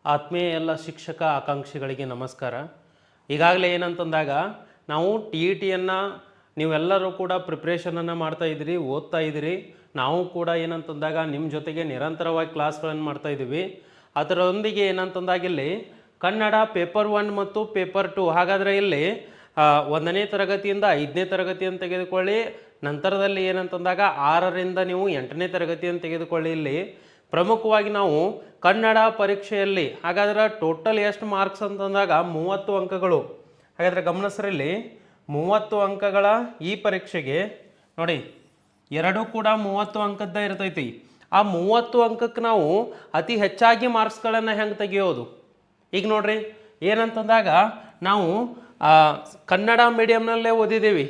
ಆತ್ಮೀಯ ಎಲ್ಲ ಶಿಕ್ಷಕ ಆಕಾಂಕ್ಷಿಗಳಿಗೆ ನಮಸ್ಕಾರ. ಈಗಾಗಲೇ ಏನಂತಂದಾಗ ನಾವು ಟಿ ಇ ಟಿಯನ್ನು ನೀವೆಲ್ಲರೂ ಕೂಡ ಪ್ರಿಪ್ರೇಷನನ್ನು ಮಾಡ್ತಾಯಿದ್ದೀರಿ, ಓದ್ತಾ ಇದ್ದೀರಿ. ನಾವು ಕೂಡ ಏನಂತಂದಾಗ ನಿಮ್ಮ ಜೊತೆಗೆ ನಿರಂತರವಾಗಿ ಕ್ಲಾಸ್ಗಳನ್ನು ಮಾಡ್ತಾಯಿದ್ದೀವಿ. ಅದರೊಂದಿಗೆ ಏನಂತಂದಾಗ ಇಲ್ಲಿ ಕನ್ನಡ ಪೇಪರ್ 1 ಮತ್ತು ಪೇಪರ್ 2. ಹಾಗಾದರೆ ಇಲ್ಲಿ 1ನೇ ತರಗತಿಯಿಂದ 5ನೇ ತರಗತಿಯನ್ನು ತೆಗೆದುಕೊಳ್ಳಿ. ನಂತರದಲ್ಲಿ ಏನಂತಂದಾಗ 6ರಿಂದ ನೀವು 8ನೇ ತರಗತಿಯನ್ನು ತೆಗೆದುಕೊಳ್ಳಿ. ಇಲ್ಲಿ ಪ್ರಮುಖವಾಗಿ ನಾವು ಕನ್ನಡ ಪರೀಕ್ಷೆಯಲ್ಲಿ ಹಾಗಾದ್ರೆ ಟೋಟಲ್ ಎಷ್ಟು ಮಾರ್ಕ್ಸ್ ಅಂತಂದಾಗ 30 ಅಂಕಗಳು. ಹಾಗಾದರೆ ಗಮನಿಸ್ರಲ್ಲಿ 30 ಅಂಕಗಳ ಈ ಪರೀಕ್ಷೆಗೆ ನೋಡಿ ಎರಡೂ ಕೂಡ 30 ಅಂಕದ್ದ ಇರ್ತೈತಿ. ಆ 30 ಅಂಕಕ್ಕೆ ನಾವು ಅತಿ ಹೆಚ್ಚಾಗಿ ಮಾರ್ಕ್ಸ್ಗಳನ್ನು ಹೆಂಗೆ ತೆಗೆಯೋದು? ಈಗ ನೋಡ್ರಿ ಏನಂತಂದಾಗ ನಾವು ಕನ್ನಡ ಮೀಡಿಯಮ್ನಲ್ಲೇ ಓದಿದ್ದೀವಿ.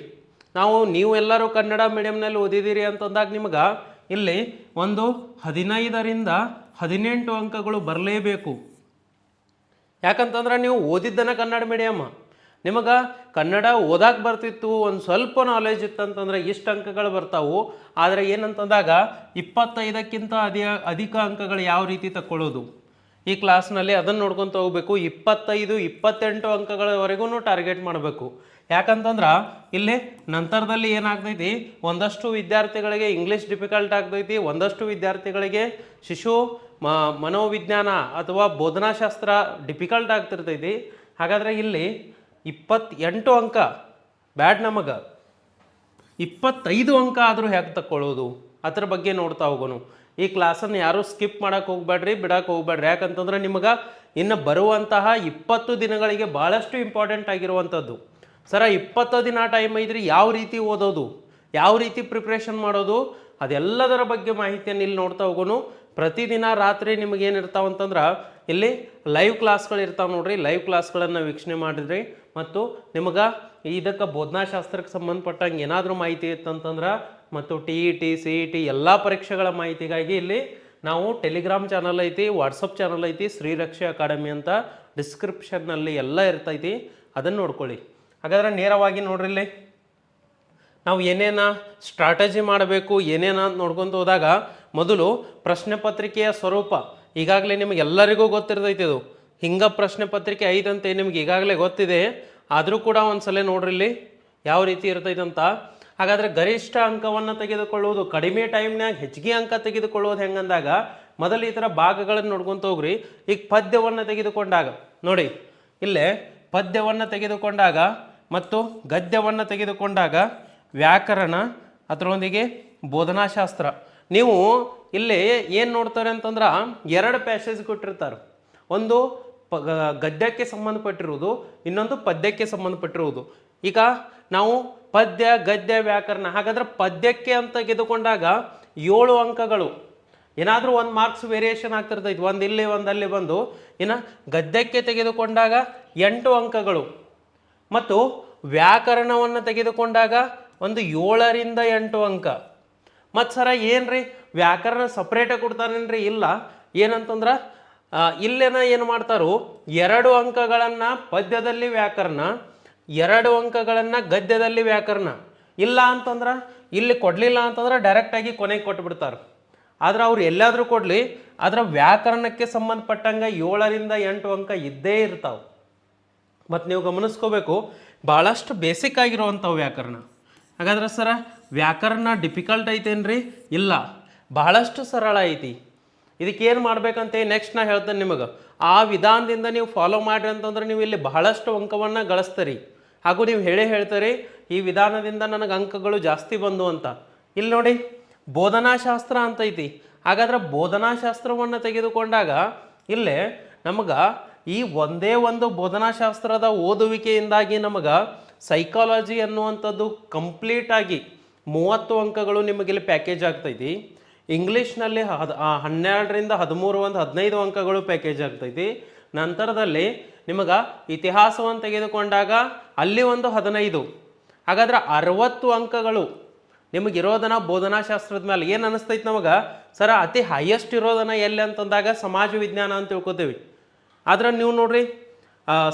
ನೀವು ಎಲ್ಲರೂ ಕನ್ನಡ ಮೀಡಿಯಮ್ನಲ್ಲಿ ಓದಿದ್ದೀರಿ ಅಂತಂದಾಗ ನಿಮ್ಗೆ ಇಲ್ಲಿ ಒಂದು 15ರಿಂದ 18 ಅಂಕಗಳು ಬರಲೇಬೇಕು. ಯಾಕಂತಂದ್ರೆ ನೀವು ಓದಿದ್ದನ ಕನ್ನಡ ಮೀಡಿಯಮ್, ನಿಮಗೆ ಕನ್ನಡ ಓದಕ್ಕೆ ಬರ್ತಿತ್ತು, ಒಂದು ಸ್ವಲ್ಪ ನಾಲೆಜ್ ಇತ್ತಂತಂದ್ರೆ ಇಷ್ಟು ಅಂಕಗಳು ಬರ್ತಾವು. ಆದರೆ ಏನಂತಂದಾಗ 25ಕ್ಕಿಂತ ಅಧಿಕ ಅಂಕಗಳು ಯಾವ ರೀತಿ ತಗೊಳ್ಳೋದು ಈ ಕ್ಲಾಸ್ನಲ್ಲಿ ಅದನ್ನು ನೋಡ್ಕೊತ ಹೋಗ್ಬೇಕು. 25-28 ಅಂಕಗಳವರೆಗೂ ಟಾರ್ಗೆಟ್ ಮಾಡಬೇಕು. ಯಾಕಂತಂದ್ರೆ ಇಲ್ಲಿ ನಂತರದಲ್ಲಿ ಏನಾಗ್ತೈತಿ, ಒಂದಷ್ಟು ವಿದ್ಯಾರ್ಥಿಗಳಿಗೆ ಇಂಗ್ಲೀಷ್ ಡಿಫಿಕಲ್ಟ್ ಆಗ್ತೈತಿ, ಒಂದಷ್ಟು ವಿದ್ಯಾರ್ಥಿಗಳಿಗೆ ಶಿಶು ಮನೋವಿಜ್ಞಾನ ಅಥವಾ ಬೋಧನಾಶಾಸ್ತ್ರ ಡಿಫಿಕಲ್ಟ್ ಆಗ್ತಿರ್ತೈತಿ. ಹಾಗಾದರೆ ಇಲ್ಲಿ 28 ಅಂಕ ಬ್ಯಾಡ್, ನಮಗೆ 25 ಅಂಕ ಆದರೂ ಹೇಗೆ ತಗೊಳ್ಳೋದು ಅದ್ರ ಬಗ್ಗೆ ನೋಡ್ತಾ ಹೋಗೋಣ. ಈ ಕ್ಲಾಸನ್ನು ಯಾರೂ ಸ್ಕಿಪ್ ಮಾಡೋಕ್ಕೆ ಹೋಗ್ಬೇಡ್ರಿ, ಬಿಡಕ್ಕೆ ಹೋಗ್ಬೇಡ್ರಿ. ಯಾಕಂತಂದ್ರೆ ನಿಮಗೆ ಇನ್ನು ಬರುವಂತಹ 20 ದಿನಗಳಿಗೆ ಭಾಳಷ್ಟು ಇಂಪಾರ್ಟೆಂಟ್ ಆಗಿರುವಂಥದ್ದು. ಸರ 20 ದಿನ ಟೈಮ್ ಐತ್ರಿ, ಯಾವ ರೀತಿ ಓದೋದು, ಯಾವ ರೀತಿ ಪ್ರಿಪ್ರೇಷನ್ ಮಾಡೋದು, ಅದೆಲ್ಲದರ ಬಗ್ಗೆ ಮಾಹಿತಿಯನ್ನು ಇಲ್ಲಿ ನೋಡ್ತಾ ಹೋಗೋಣ. ಪ್ರತಿದಿನ ರಾತ್ರಿ ನಿಮಗೇನಿರ್ತಾವಂತಂದ್ರೆ ಇಲ್ಲಿ ಲೈವ್ ಕ್ಲಾಸ್ಗಳು ಇರ್ತಾವೆ ನೋಡ್ರಿ. ಲೈವ್ ಕ್ಲಾಸ್ಗಳನ್ನು ವೀಕ್ಷಣೆ ಮಾಡಿದ್ರಿ ಮತ್ತು ನಿಮಗೆ ಇದಕ್ಕೆ ಬೋಧನಾಶಾಸ್ತ್ರಕ್ಕೆ ಸಂಬಂಧಪಟ್ಟಂಗೆ ಏನಾದರೂ ಮಾಹಿತಿ ಇತ್ತಂತಂದ್ರೆ ಮತ್ತು T E T, C E T ಎಲ್ಲ ಪರೀಕ್ಷೆಗಳ ಮಾಹಿತಿಗಾಗಿ ಇಲ್ಲಿ ನಾವು ಟೆಲಿಗ್ರಾಮ್ ಚಾನಲ್ ಐತಿ, ವಾಟ್ಸಪ್ ಚಾನಲ್ ಐತಿ, ಶ್ರೀರಕ್ಷೆ ಅಕಾಡೆಮಿ ಅಂತ ಡಿಸ್ಕ್ರಿಪ್ಷನ್ನಲ್ಲಿ ಎಲ್ಲ ಇರ್ತೈತಿ, ಅದನ್ನು ನೋಡ್ಕೊಳ್ಳಿ. ಹಾಗಾದ್ರೆ ನೇರವಾಗಿ ನೋಡ್ರಿ, ಇಲ್ಲಿ ನಾವು ಏನೇನ ಸ್ಟ್ರಾಟಜಿ ಮಾಡಬೇಕು ಏನೇನ ನೋಡ್ಕೊತ ಹೋದಾಗ ಮೊದಲು ಪ್ರಶ್ನೆ ಪತ್ರಿಕೆಯ ಸ್ವರೂಪ ಈಗಾಗಲೇ ನಿಮಗೆಲ್ಲರಿಗೂ ಗೊತ್ತಿರ್ತೈತಿ. ಇದು ಹಿಂಗೆ ಪ್ರಶ್ನೆ ಪತ್ರಿಕೆ ಐದಂತೆ ನಿಮ್ಗೆ ಈಗಾಗಲೇ ಗೊತ್ತಿದೆ, ಆದರೂ ಕೂಡ ಒಂದ್ಸಲ ನೋಡ್ರಿ ಇಲ್ಲಿ ಯಾವ ರೀತಿ ಇರ್ತೈತೆ ಅಂತ. ಹಾಗಾದರೆ ಗರಿಷ್ಠ ಅಂಕವನ್ನು ತೆಗೆದುಕೊಳ್ಳುವುದು, ಕಡಿಮೆ ಟೈಮ್ನಾಗ ಹೆಚ್ಚಿಗೆ ಅಂಕ ತೆಗೆದುಕೊಳ್ಳೋದು ಹೆಂಗಂದಾಗ ಮೊದಲು ಈ ಥರ ಭಾಗಗಳನ್ನು ನೋಡ್ಕೊತ ಹೋಗ್ರಿ. ಈಗ ಪದ್ಯವನ್ನು ತೆಗೆದುಕೊಂಡಾಗ ನೋಡಿ, ಇಲ್ಲೇ ಪದ್ಯವನ್ನು ತೆಗೆದುಕೊಂಡಾಗ ಮತ್ತು ಗದ್ಯವನ್ನು ತೆಗೆದುಕೊಂಡಾಗ ವ್ಯಾಕರಣ ಅದರೊಂದಿಗೆ ಬೋಧನಾಶಾಸ್ತ್ರ. ನೀವು ಇಲ್ಲಿ ಏನು ನೋಡ್ತಾರೆ ಅಂತಂದ್ರೆ 2 ಪ್ಯಾಸೇಜ್ ಕೊಟ್ಟಿರ್ತಾರೆ. ಒಂದು ಗದ್ಯಕ್ಕೆ ಸಂಬಂಧಪಟ್ಟಿರುವುದು, ಇನ್ನೊಂದು ಪದ್ಯಕ್ಕೆ ಸಂಬಂಧಪಟ್ಟಿರುವುದು. ಈಗ ನಾವು ಪದ್ಯ ಗದ್ಯ ವ್ಯಾಕರಣ, ಹಾಗಾದ್ರೆ ಪದ್ಯಕ್ಕೆ ಅಂತ ತೆಗೆದುಕೊಂಡಾಗ 7 ಅಂಕಗಳು, ಏನಾದರೂ ಒಂದು ಮಾರ್ಕ್ಸ್ ವೇರಿಯೇಷನ್ ಆಗ್ತಿರ್ತೈತಿ, ಒಂದು ಇಲ್ಲಿ ಒಂದು ಅಲ್ಲಿ ಬಂದು. ಇನ್ನು ಗದ್ಯಕ್ಕೆ ತೆಗೆದುಕೊಂಡಾಗ 8 ಅಂಕಗಳು ಮತ್ತು ವ್ಯಾಕರಣವನ್ನು ತೆಗೆದುಕೊಂಡಾಗ ಒಂದು 7ರಿಂದ 8 ಅಂಕ. ಮತ್ತು ಸರ ಏನ್ರಿ ವ್ಯಾಕರಣ ಸಪ್ರೇಟಾಗಿ ಕೊಡ್ತಾರೇನ್ರಿ? ಇಲ್ಲ. ಏನಂತಂದ್ರೆ ಇಲ್ಲೇನ ಏನು ಮಾಡ್ತಾರೋ 2 ಅಂಕಗಳನ್ನು ಪದ್ಯದಲ್ಲಿ ವ್ಯಾಕರಣ, 2 ಅಂಕಗಳನ್ನು ಗದ್ಯದಲ್ಲಿ ವ್ಯಾಕರಣ. ಇಲ್ಲ ಅಂತಂದ್ರೆ ಇಲ್ಲಿ ಕೊಡಲಿಲ್ಲ ಅಂತಂದ್ರೆ ಡೈರೆಕ್ಟಾಗಿ ಕೊನೆಗೆ ಕೊಟ್ಬಿಡ್ತಾರೆ. ಆದ್ರೆ ಅವ್ರು ಎಲ್ಲಾದರೂ ಕೊಡಲಿ, ಅದರ ವ್ಯಾಕರಣಕ್ಕೆ ಸಂಬಂಧಪಟ್ಟಂಗೆ 7ರಿಂದ 8 ಅಂಕ ಇದ್ದೇ ಇರ್ತಾವೆ. ಮತ್ತು ನೀವು ಗಮನಿಸ್ಕೋಬೇಕು, ಭಾಳಷ್ಟು ಬೇಸಿಕ್ ಆಗಿರುವಂಥವು ವ್ಯಾಕರಣ. ಹಾಗಾದ್ರೆ ಸರ ವ್ಯಾಕರಣ ಡಿಫಿಕಲ್ಟ್ ಐತೇನ್ರಿ? ಇಲ್ಲ, ಬಹಳಷ್ಟು ಸರಳ ಐತಿ. ಇದಕ್ಕೇನು ಮಾಡ್ಬೇಕಂತ ನೆಕ್ಸ್ಟ್ ನಾ ಹೇಳ್ತೇನೆ ನಿಮಗೆ. ಆ ವಿಧಾನದಿಂದ ನೀವು ಫಾಲೋ ಮಾಡಿರಿ ಅಂತಂದ್ರೆ ನೀವು ಇಲ್ಲಿ ಬಹಳಷ್ಟು ಅಂಕವನ್ನು ಗಳಿಸ್ತೀರಿ. ಹಾಗೂ ನೀವು ಹೇಳ್ತಾರೆ ಈ ವಿಧಾನದಿಂದ ನನಗೆ ಅಂಕಗಳು ಜಾಸ್ತಿ ಬಂದು ಅಂತ. ಇಲ್ಲಿ ನೋಡಿ ಬೋಧನಾಶಾಸ್ತ್ರ ಅಂತ ಐತಿ. ಹಾಗಾದ್ರೆ ಬೋಧನಾಶಾಸ್ತ್ರವನ್ನು ತೆಗೆದುಕೊಂಡಾಗ ಇಲ್ಲೇ ನಮಗೆ ಈ ಒಂದೇ ಒಂದು ಬೋಧನಾಶಾಸ್ತ್ರದ ಓದುವಿಕೆಯಿಂದಾಗಿ ನಮಗೆ ಸೈಕಾಲಜಿ ಅನ್ನುವಂಥದ್ದು ಕಂಪ್ಲೀಟಾಗಿ 30 ಅಂಕಗಳು ನಿಮಗಿಲ್ಲಿ ಪ್ಯಾಕೇಜ್ ಆಗ್ತೈತಿ. ಇಂಗ್ಲೀಷ್ನಲ್ಲಿ 12ರಿಂದ 13 ಒಂದು 15 ಅಂಕಗಳು ಪ್ಯಾಕೇಜ್ ಆಗ್ತೈತಿ. ನಂತರದಲ್ಲಿ ನಿಮಗೆ ಇತಿಹಾಸವನ್ನು ತೆಗೆದುಕೊಂಡಾಗ ಅಲ್ಲಿ ಒಂದು 15. ಹಾಗಾದ್ರೆ 60 ಅಂಕಗಳು ನಿಮಗಿರೋದನ್ನ ಬೋಧನಾಶಾಸ್ತ್ರದ ಮೇಲೆ. ಏನು ಅನ್ನಿಸ್ತೈತಿ ನಮಗೆ? ಸರ ಅತಿ ಹೈಯೆಸ್ಟ್ ಇರೋದನ್ನ ಎಲ್ಲಿ ಅಂತಂದಾಗ ಸಮಾಜ ವಿಜ್ಞಾನ ಅಂತ ತಿಳ್ಕೊತೀವಿ. ಆದ್ರೆ ನೀವು ನೋಡ್ರಿ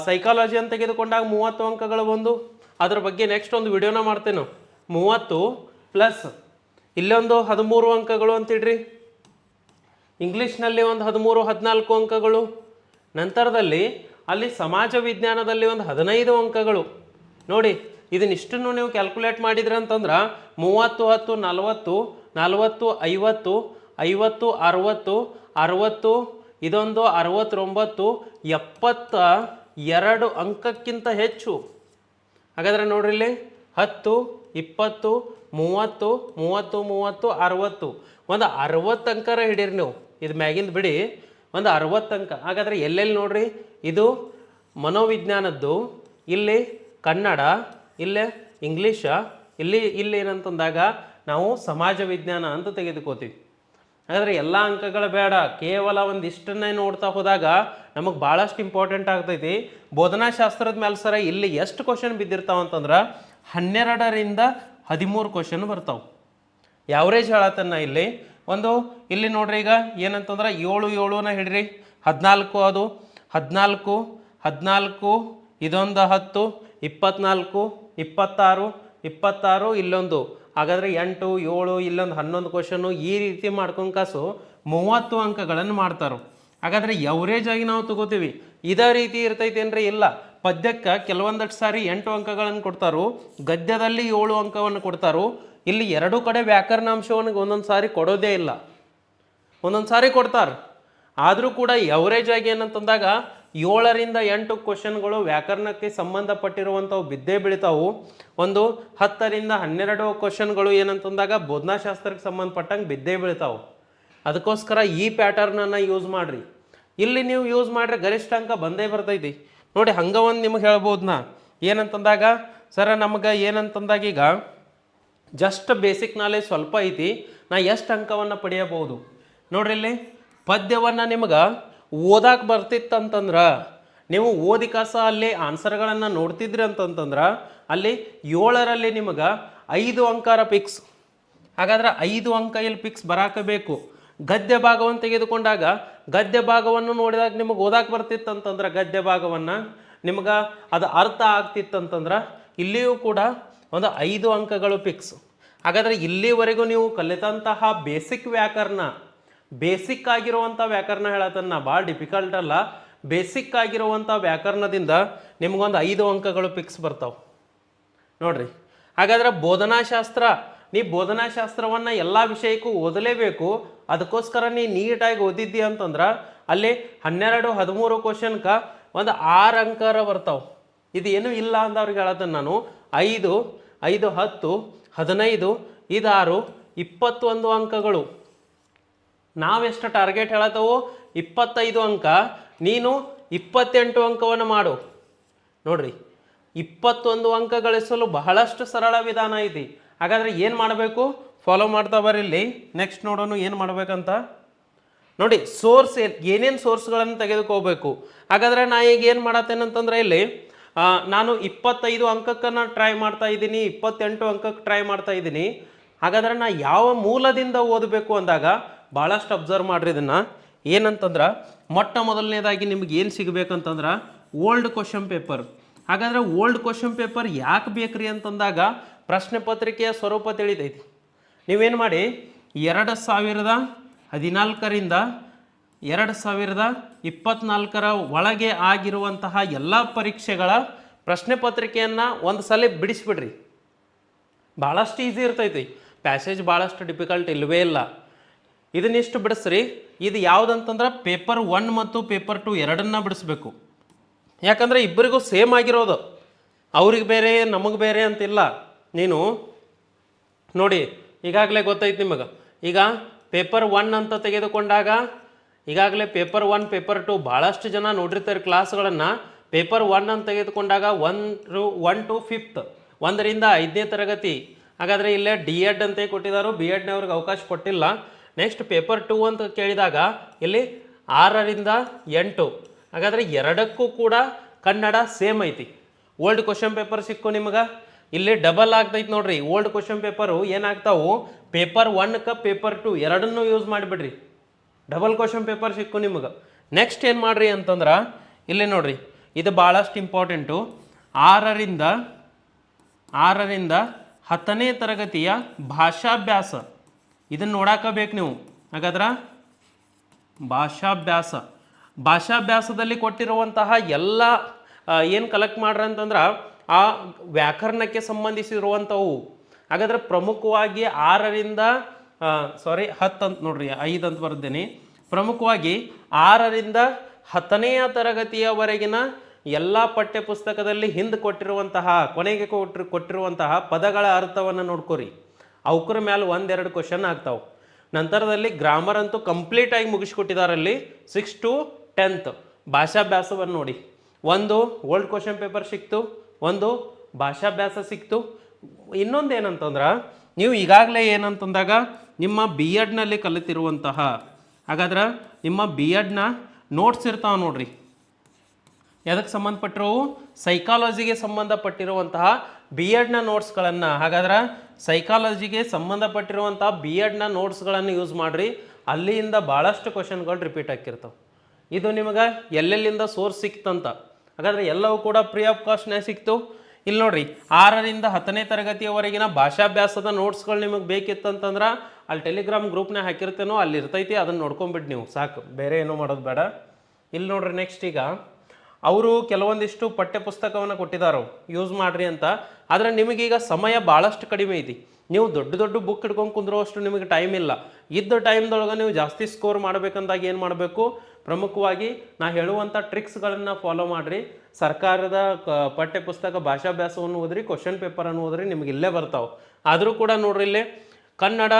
ಸೈಕಾಲಜಿ ಅಂತ ತೆಗೆದುಕೊಂಡಾಗ 30 ಅಂಕಗಳು ಬಂದು, ಅದ್ರ ಬಗ್ಗೆ ನೆಕ್ಸ್ಟ್ ಒಂದು ವಿಡಿಯೋನ ಮಾಡ್ತೇನೆ. 30 ಪ್ಲಸ್ ಇಲ್ಲೊಂದು 13 ಅಂಕಗಳು ಅಂತಿಡ್ರಿ. ಇಂಗ್ಲೀಷ್ನಲ್ಲಿ ಒಂದು 13-14 ಅಂಕಗಳು, ನಂತರದಲ್ಲಿ ಅಲ್ಲಿ ಸಮಾಜ ವಿಜ್ಞಾನದಲ್ಲಿ ಒಂದು 15 ಅಂಕಗಳು. ನೋಡಿ ಇದನ್ನಿಷ್ಟನ್ನು ನೀವು ಕ್ಯಾಲ್ಕುಲೇಟ್ ಮಾಡಿದ್ರೆ ಅಂತಂದ್ರೆ 30 10 40 40 50 50 60 60 ಇದೊಂದು 69 72 ಅಂಕಕ್ಕಿಂತ ಹೆಚ್ಚು. ಹಾಗಾದರೆ ನೋಡ್ರಿ ಇಲ್ಲಿ 10 20 30 30 30 60 ಒಂದು 60 ಅಂಕರ ಹಿಡೀರಿ ನೀವು. ಇದು ಮ್ಯಾಗಿಂದ ಬಿಡಿ, ಒಂದು 60 ಅಂಕ. ಹಾಗಾದರೆ ಎಲ್ಲೆಲ್ಲಿ ನೋಡ್ರಿ, ಇದು ಮನೋವಿಜ್ಞಾನದ್ದು, ಇಲ್ಲಿ ಕನ್ನಡ, ಇಲ್ಲೇ ಇಂಗ್ಲೀಷ, ಇಲ್ಲಿ ಏನಂತಂದಾಗ ನಾವು ಸಮಾಜ ವಿಜ್ಞಾನ ಅಂತ ತೆಗೆದುಕೋತೀವಿ. ಹಾಗಾದರೆ ಎಲ್ಲ ಅಂಕಗಳು ಬೇಡ, ಕೇವಲ ಒಂದಿಷ್ಟನ್ನೇ ನೋಡ್ತಾ ಹೋದಾಗ ನಮಗೆ ಭಾಳಷ್ಟು ಇಂಪಾರ್ಟೆಂಟ್ ಆಗ್ತೈತಿ. ಬೋಧನಾಶಾಸ್ತ್ರದ ಮೇಲೆ ಸರ ಇಲ್ಲಿ ಎಷ್ಟು ಕ್ವಶನ್ ಬಿದ್ದಿರ್ತಾವ ಅಂತಂದ್ರೆ 12ರಿಂದ 13 ಕ್ವಶನ್ ಬರ್ತಾವೆ. ಯಾವ್ರೇಜ್ ಹೇಳತ್ತನ್ನ ಇಲ್ಲಿ ನೋಡ್ರಿ, ಈಗ ಏನಂತಂದ್ರೆ 7 7ನ ಹಿಡ್ರಿ, 14 ಅದು 14 14 ಇದೊಂದು 10 24 26 26 ಇಲ್ಲೊಂದು, ಹಾಗಾದರೆ 8 7 ಇಲ್ಲೊಂದು 11 ಕ್ವಶನು. ಈ ರೀತಿ ಮಾಡ್ಕೊಂಡು ಕಾಸು 30 ಅಂಕಗಳನ್ನು ಮಾಡ್ತಾರೆ. ಹಾಗಾದರೆ ಎವರೇಜ್ ಆಗಿ ನಾವು ತಗೋತೀವಿ. ಇದೇ ರೀತಿ ಇರ್ತೈತೇನ್ರಿ? ಇಲ್ಲ. ಪದ್ಯಕ್ಕೆ ಕೆಲವೊಂದಷ್ಟು ಸಾರಿ 8 ಅಂಕಗಳನ್ನು ಕೊಡ್ತಾರೋ, ಗದ್ಯದಲ್ಲಿ 7 ಅಂಕವನ್ನು ಕೊಡ್ತಾರೋ. ಇಲ್ಲಿ ಎರಡೂ ಕಡೆ ವ್ಯಾಕರಣಾಂಶವನ್ನು ಒಂದೊಂದು ಸಾರಿ ಕೊಡೋದೇ ಇಲ್ಲ, ಒಂದೊಂದು ಸಾರಿ ಕೊಡ್ತಾರೆ. ಆದರೂ ಕೂಡ ಎವರೇಜ್ ಆಗಿ ಏನಂತಂದಾಗ 7ರಿಂದ 8 ಕ್ವಶನ್ಗಳು ವ್ಯಾಕರಣಕ್ಕೆ ಸಂಬಂಧಪಟ್ಟಿರುವಂಥವು ಬಿದ್ದೇ ಬೀಳ್ತಾವು. ಒಂದು 10ರಿಂದ 12 ಕ್ವಶನ್ಗಳು ಏನಂತಂದಾಗ ಬೋಧನಾಶಾಸ್ತ್ರಕ್ಕೆ ಸಂಬಂಧಪಟ್ಟಂಗೆ ಬಿದ್ದೇ ಬೀಳ್ತಾವೆ. ಅದಕ್ಕೋಸ್ಕರ ಈ ಪ್ಯಾಟರ್ನನ್ನು ಯೂಸ್ ಮಾಡಿರಿ. ಇಲ್ಲಿ ನೀವು ಯೂಸ್ ಮಾಡಿದ್ರೆ ಗರಿಷ್ಠ ಅಂಕ ಬಂದೇ ಬರ್ತೈತಿ. ನೋಡಿ ಹಂಗೆ ಒಂದು ನಿಮಗೆ ಹೇಳ್ಬೋದು ನಾ ಏನಂತಂದಾಗ, ಸರ ನಮಗೆ ಏನಂತಂದಾಗ ಈಗ ಜಸ್ಟ್ ಬೇಸಿಕ್ ನಾಲೆಜ್ ಸ್ವಲ್ಪ ಐತಿ, ನಾ ಎಷ್ಟು ಅಂಕವನ್ನು ಪಡೆಯಬಹುದು ನೋಡ್ರಿ. ಇಲ್ಲಿ ಪದ್ಯವನ್ನು ನಿಮಗೆ ಓದಾಕೆ ಬರ್ತಿತ್ತಂತಂದ್ರೆ ನೀವು ಓದಿ ಕಾಸ ಅಲ್ಲಿ ಆನ್ಸರ್ಗಳನ್ನು ನೋಡ್ತಿದ್ರಿ ಅಂತಂತಂದ್ರೆ ಅಲ್ಲಿ 7ರಲ್ಲಿ ನಿಮಗೆ 5 ಅಂಕಾರ ಫಿಕ್ಸ್. ಹಾಗಾದ್ರೆ 5 ಅಂಕ ಇಲ್ಲಿ ಫಿಕ್ಸ್ ಬರಾಕಬೇಕು. ಗದ್ಯ ಭಾಗವನ್ನು ತೆಗೆದುಕೊಂಡಾಗ ಗದ್ಯ ಭಾಗವನ್ನು ನೋಡಿದಾಗ ನಿಮಗೆ ಓದಾಕೆ ಬರ್ತಿತ್ತಂತಂದ್ರೆ ಗದ್ಯ ಭಾಗವನ್ನು ನಿಮ್ಗೆ ಅದು ಅರ್ಥ ಆಗ್ತಿತ್ತಂತಂದ್ರೆ ಇಲ್ಲಿಯೂ ಕೂಡ ಒಂದು 5 ಅಂಕಗಳು ಫಿಕ್ಸ್. ಹಾಗಾದರೆ ಇಲ್ಲಿವರೆಗೂ ನೀವು ಕಲಿತಂತಹ ಬೇಸಿಕ್ ವ್ಯಾಕರಣ, ಬೇಸಿಕ್ ಆಗಿರುವಂಥ ವ್ಯಾಕರಣ ಹೇಳತ್ತನ್ನ, ಭಾಳ ಡಿಫಿಕಲ್ಟ್ ಅಲ್ಲ, ಬೇಸಿಕ್ ಆಗಿರುವಂಥ ವ್ಯಾಕರಣದಿಂದ ನಿಮ್ಗೊಂದು 5 ಅಂಕಗಳು ಫಿಕ್ಸ್ ಬರ್ತಾವೆ ನೋಡ್ರಿ. ಹಾಗಾದ್ರೆ ಬೋಧನಾಶಾಸ್ತ್ರ, ನೀ ಬೋಧನಾಶಾಸ್ತ್ರವನ್ನು ಎಲ್ಲ ವಿಷಯಕ್ಕೂ ಓದಲೇಬೇಕು. ಅದಕ್ಕೋಸ್ಕರ ನೀ ನೀಟಾಗಿ ಓದಿದ್ದಿ ಅಂತಂದ್ರೆ ಅಲ್ಲಿ 12 13 ಕ್ವಶನ್ಗೆ ಒಂದು 6 ಅಂಕರ ಬರ್ತಾವೆ. ಇದು ಏನೂ ಇಲ್ಲ ಅಂದವ್ರಿಗೆ ಹೇಳತ್ತೇನೆ ನಾನು. 5 5 10 15 ಇದು 6 21 ಅಂಕಗಳು. ನಾವೆಷ್ಟು ಟಾರ್ಗೆಟ್ ಹೇಳತ್ತವು? 25 ಅಂಕ. ನೀನು 28 ಅಂಕವನ್ನು ಮಾಡು ನೋಡ್ರಿ. 21 ಅಂಕ ಗಳಿಸಲು ಬಹಳಷ್ಟು ಸರಳ ವಿಧಾನ ಐತಿ. ಹಾಗಾದರೆ ಏನು ಮಾಡಬೇಕು? ಫಾಲೋ ಮಾಡ್ತಾ ಬರೀಲಿ. ನೆಕ್ಸ್ಟ್ ನೋಡೋಣ ಏನು ಮಾಡಬೇಕಂತ ನೋಡಿ. ಸೋರ್ಸ್ ಏನೇನು ಸೋರ್ಸ್ಗಳನ್ನು ತೆಗೆದುಕೋಬೇಕು. ಹಾಗಾದರೆ ನಾ ಈಗ ಏನು ಮಾಡತ್ತೇನಂತಂದ್ರೆ ಇಲ್ಲಿ ನಾನು 25 ಅಂಕಕ್ಕನ್ನು ಟ್ರೈ ಮಾಡ್ತಾ ಇದ್ದೀನಿ, 28 ಅಂಕಕ್ಕೆ ಟ್ರೈ ಮಾಡ್ತಾ ಇದ್ದೀನಿ. ಹಾಗಾದರೆ ನಾ ಯಾವ ಮೂಲದಿಂದ ಓದಬೇಕು ಅಂದಾಗ ಭಾಳಷ್ಟು ಅಬ್ಸರ್ವ್ ಮಾಡ್ರಿ ಇದನ್ನು. ಏನಂತಂದ್ರೆ ಮೊಟ್ಟ ಮೊದಲನೇದಾಗಿ ನಿಮ್ಗೆ ಏನು ಸಿಗಬೇಕಂತಂದ್ರೆ ಓಲ್ಡ್ ಕ್ವಶನ್ ಪೇಪರ್. ಹಾಗಾದರೆ ಓಲ್ಡ್ ಕ್ವಶನ್ ಪೇಪರ್ ಯಾಕೆ ಬೇಕ್ರಿ ಅಂತಂದಾಗ ಪ್ರಶ್ನೆ ಪತ್ರಿಕೆಯ ಸ್ವರೂಪ ತಿಳಿತೈತಿ. ನೀವೇನು ಮಾಡಿ 2014ರಿಂದ 2024 ಒಳಗೆ ಆಗಿರುವಂತಹ ಎಲ್ಲ ಪರೀಕ್ಷೆಗಳ ಪ್ರಶ್ನೆ ಪತ್ರಿಕೆಯನ್ನು ಒಂದು ಸಲ ಬಿಡಿಸ್ಬಿಡ್ರಿ. ಭಾಳಷ್ಟು ಈಸಿ ಇರ್ತೈತಿ, ಪ್ಯಾಸೇಜ್ ಭಾಳಷ್ಟು ಡಿಫಿಕಲ್ಟ್ ಇಲ್ಲವೇ ಇಲ್ಲ. ಇದನ್ನಿಷ್ಟು ಬಿಡಿಸ್ರಿ. ಇದು ಯಾವುದಂತಂದ್ರೆ ಪೇಪರ್ 1 ಮತ್ತು ಪೇಪರ್ 2 ಎರಡನ್ನ ಬಿಡಿಸ್ಬೇಕು. ಯಾಕಂದರೆ ಇಬ್ಬರಿಗೂ ಸೇಮ್ ಆಗಿರೋದು, ಅವ್ರಿಗೆ ಬೇರೆ ನಮಗೆ ಬೇರೆ ಅಂತಿಲ್ಲ. ನೀನು ನೋಡಿ ಈಗಾಗಲೇ ಗೊತ್ತೈತಿ ನಿಮಗೆ. ಈಗ ಪೇಪರ್ 1 ಅಂತ ತೆಗೆದುಕೊಂಡಾಗ ಈಗಾಗಲೇ ಪೇಪರ್ 1 ಪೇಪರ್ 2 ಭಾಳಷ್ಟು ಜನ ನೋಡಿರ್ತಾರೆ ಕ್ಲಾಸ್ಗಳನ್ನು. ಪೇಪರ್ 1 ಅಂತ ತೆಗೆದುಕೊಂಡಾಗ 1 to 5th, 1ರಿಂದ 5ನೇ ತರಗತಿ. ಹಾಗಾದರೆ ಇಲ್ಲೇ D.Ed ಅಂತ ಕೊಟ್ಟಿದ್ದಾರೋ, B.Edನವ್ರಿಗೆ ಅವಕಾಶ ಕೊಟ್ಟಿಲ್ಲ. ನೆಕ್ಸ್ಟ್ ಪೇಪರ್ 2 ಅಂತ ಕೇಳಿದಾಗ ಇಲ್ಲಿ 6ರಿಂದ 8. ಹಾಗಾದರೆ ಎರಡಕ್ಕೂ ಕೂಡ ಕನ್ನಡ ಸೇಮ್ ಐತಿ. ಓಲ್ಡ್ ಕ್ವಶನ್ ಪೇಪರ್ ಸಿಕ್ಕು ನಿಮಗೆ, ಇಲ್ಲಿ ಡಬಲ್ ಆಗ್ತೈತಿ ನೋಡ್ರಿ. ಓಲ್ಡ್ ಕ್ವಶನ್ ಪೇಪರು ಏನಾಗ್ತಾವು, ಪೇಪರ್ 1ಕ್ಕೆ ಪೇಪರ್ 2 ಎರಡನ್ನೂ ಯೂಸ್ ಮಾಡಿಬಿಡ್ರಿ. ಡಬಲ್ ಕ್ವಶನ್ ಪೇಪರ್ ಸಿಕ್ಕು ನಿಮಗೆ. ನೆಕ್ಸ್ಟ್ ಏನು ಮಾಡ್ರಿ ಅಂತಂದ್ರೆ ಇಲ್ಲಿ ನೋಡ್ರಿ, ಇದು ಭಾಳಷ್ಟು ಇಂಪಾರ್ಟೆಂಟು. 6ರಿಂದ 10ನೇ ತರಗತಿಯ ಭಾಷಾಭ್ಯಾಸ ಇದನ್ನು ನೋಡಾಕಬೇಕು ನೀವು. ಹಾಗಾದ್ರೆ ಭಾಷಾಭ್ಯಾಸ ಭಾಷಾಭ್ಯಾಸದಲ್ಲಿ ಕೊಟ್ಟಿರುವಂತಹ ಎಲ್ಲ ಏನು ಕಲೆಕ್ಟ್ ಮಾಡ್ರಿ ಅಂತಂದ್ರೆ ಆ ವ್ಯಾಕರಣಕ್ಕೆ ಸಂಬಂಧಿಸಿರುವಂಥವು. ಹಾಗಾದ್ರೆ ಪ್ರಮುಖವಾಗಿ 6ರಿಂದ 10 ಅಂತ ನೋಡ್ರಿ, 5 ಅಂತ ಬರ್ದೇನೆ. ಪ್ರಮುಖವಾಗಿ 6ರಿಂದ 10ನೆಯ ತರಗತಿಯವರೆಗಿನ ಎಲ್ಲ ಪಠ್ಯ ಪುಸ್ತಕದಲ್ಲಿ ಹಿಂದೆ ಕೊಟ್ಟಿರುವಂತಹ ಕೊನೆಗೆ ಕೊಟ್ಟಿರುವಂತಹ ಪದಗಳ ಅರ್ಥವನ್ನು ನೋಡ್ಕೊರಿ. ಅವಕ್ರ ಮೇಲೆ 1-2 ಕ್ವಶನ್ ಆಗ್ತಾವೆ. ನಂತರದಲ್ಲಿ ಗ್ರಾಮರ್ ಅಂತೂ ಕಂಪ್ಲೀಟಾಗಿ ಮುಗಿಸ್ಕೊಟ್ಟಿದ್ದಾರಲ್ಲಿ 6 to 10th. ಭಾಷಾಭ್ಯಾಸವನ್ನು ನೋಡಿ, ಒಂದು ಓಲ್ಡ್ ಕ್ವಶನ್ ಪೇಪರ್ ಸಿಕ್ತು, ಒಂದು ಭಾಷಾಭ್ಯಾಸ ಸಿಕ್ತು. ಇನ್ನೊಂದು ಏನಂತಂದ್ರೆ ನೀವು ಈಗಾಗಲೇ ಏನಂತಂದಾಗ ನಿಮ್ಮ ಬಿ ಎಡ್ನಲ್ಲಿ ಕಲಿತಿರುವಂತಹ, ಹಾಗಾದ್ರೆ ನಿಮ್ಮ ಬಿ ಎಡ್ನ ನೋಟ್ಸ್ ಇರ್ತಾವೆ ನೋಡ್ರಿ. ಎದಕ್ಕೆ ಸಂಬಂಧಪಟ್ಟಿರೋವು? ಸೈಕಾಲಜಿಗೆ ಸಂಬಂಧಪಟ್ಟಿರುವಂತಹ ಬಿ ಎಡ್ನ ನೋಟ್ಸ್ಗಳನ್ನು. ಹಾಗಾದ್ರೆ ಸೈಕಾಲಜಿಗೆ ಸಂಬಂಧಪಟ್ಟಿರುವಂತಹ ಬಿ ಎಡ್ನ ನೋಟ್ಸ್ಗಳನ್ನು ಯೂಸ್ ಮಾಡಿರಿ. ಅಲ್ಲಿಂದ ಭಾಳಷ್ಟು ಕ್ವಶನ್ಗಳು ರಿಪೀಟ್ ಆಗಿರ್ತಾವೆ. ಇದು ನಿಮಗೆ ಎಲ್ಲೆಲ್ಲಿಂದ ಸೋರ್ಸ್ ಸಿಕ್ತಂತ. ಹಾಗಾದರೆ ಎಲ್ಲವೂ ಕೂಡ ಫ್ರೀ ಆಫ್ ಕಾಸ್ಟ್ನೇ ಸಿಕ್ತು. ಇಲ್ಲಿ ನೋಡ್ರಿ, 6ರಿಂದ 10ನೇ ತರಗತಿಯವರೆಗಿನ ಭಾಷಾಭ್ಯಾಸದ ನೋಟ್ಸ್ಗಳು ನಿಮಗೆ ಬೇಕಿತ್ತಂತಂದ್ರೆ ಅಲ್ಲಿ ಟೆಲಿಗ್ರಾಮ್ ಗ್ರೂಪ್ನ ಹಾಕಿರ್ತೇನೋ, ಅಲ್ಲಿ ಇರ್ತೈತಿ, ಅದನ್ನು ನೋಡ್ಕೊಂಬಿಟ್ಟು ನೀವು ಸಾಕು, ಬೇರೆ ಏನೂ ಮಾಡೋದು ಬೇಡ. ಇಲ್ಲಿ ನೋಡ್ರಿ, ನೆಕ್ಸ್ಟ್ ಈಗ ಅವರು ಕೆಲವೊಂದಿಷ್ಟು ಪಠ್ಯ ಪುಸ್ತಕವನ್ನು ಕೊಟ್ಟಿದ್ದಾರೆ ಯೂಸ್ ಮಾಡಿರಿ ಅಂತ. ಆದರೆ ನಿಮಗೀಗ ಸಮಯ ಭಾಳಷ್ಟು ಕಡಿಮೆ ಐತಿ. ನೀವು ದೊಡ್ಡ ದೊಡ್ಡ ಬುಕ್ ಹಿಡ್ಕೊಂಡು ಕುಂದ್ರೋಷ್ಟು ನಿಮಗೆ ಟೈಮ್ ಇಲ್ಲ. ಇದ್ದ ಟೈಮ್ದೊಳಗೆ ನೀವು ಜಾಸ್ತಿ ಸ್ಕೋರ್ ಮಾಡಬೇಕಂದಾಗ ಏನು ಮಾಡಬೇಕು? ಪ್ರಮುಖವಾಗಿ ನಾ ಹೇಳುವಂಥ ಟ್ರಿಕ್ಸ್ಗಳನ್ನು ಫಾಲೋ ಮಾಡಿರಿ. ಸರ್ಕಾರದ ಪಠ್ಯ ಪುಸ್ತಕ ಭಾಷಾಭ್ಯಾಸವನ್ನು ಓದ್ರಿ, ಕ್ವಶನ್ ಪೇಪರನ್ನು ಓದ್ರಿ, ನಿಮ್ಗೆ ಇಲ್ಲೇ ಬರ್ತಾವೆ. ಆದರೂ ಕೂಡ ನೋಡ್ರಿ, ಇಲ್ಲಿ ಕನ್ನಡ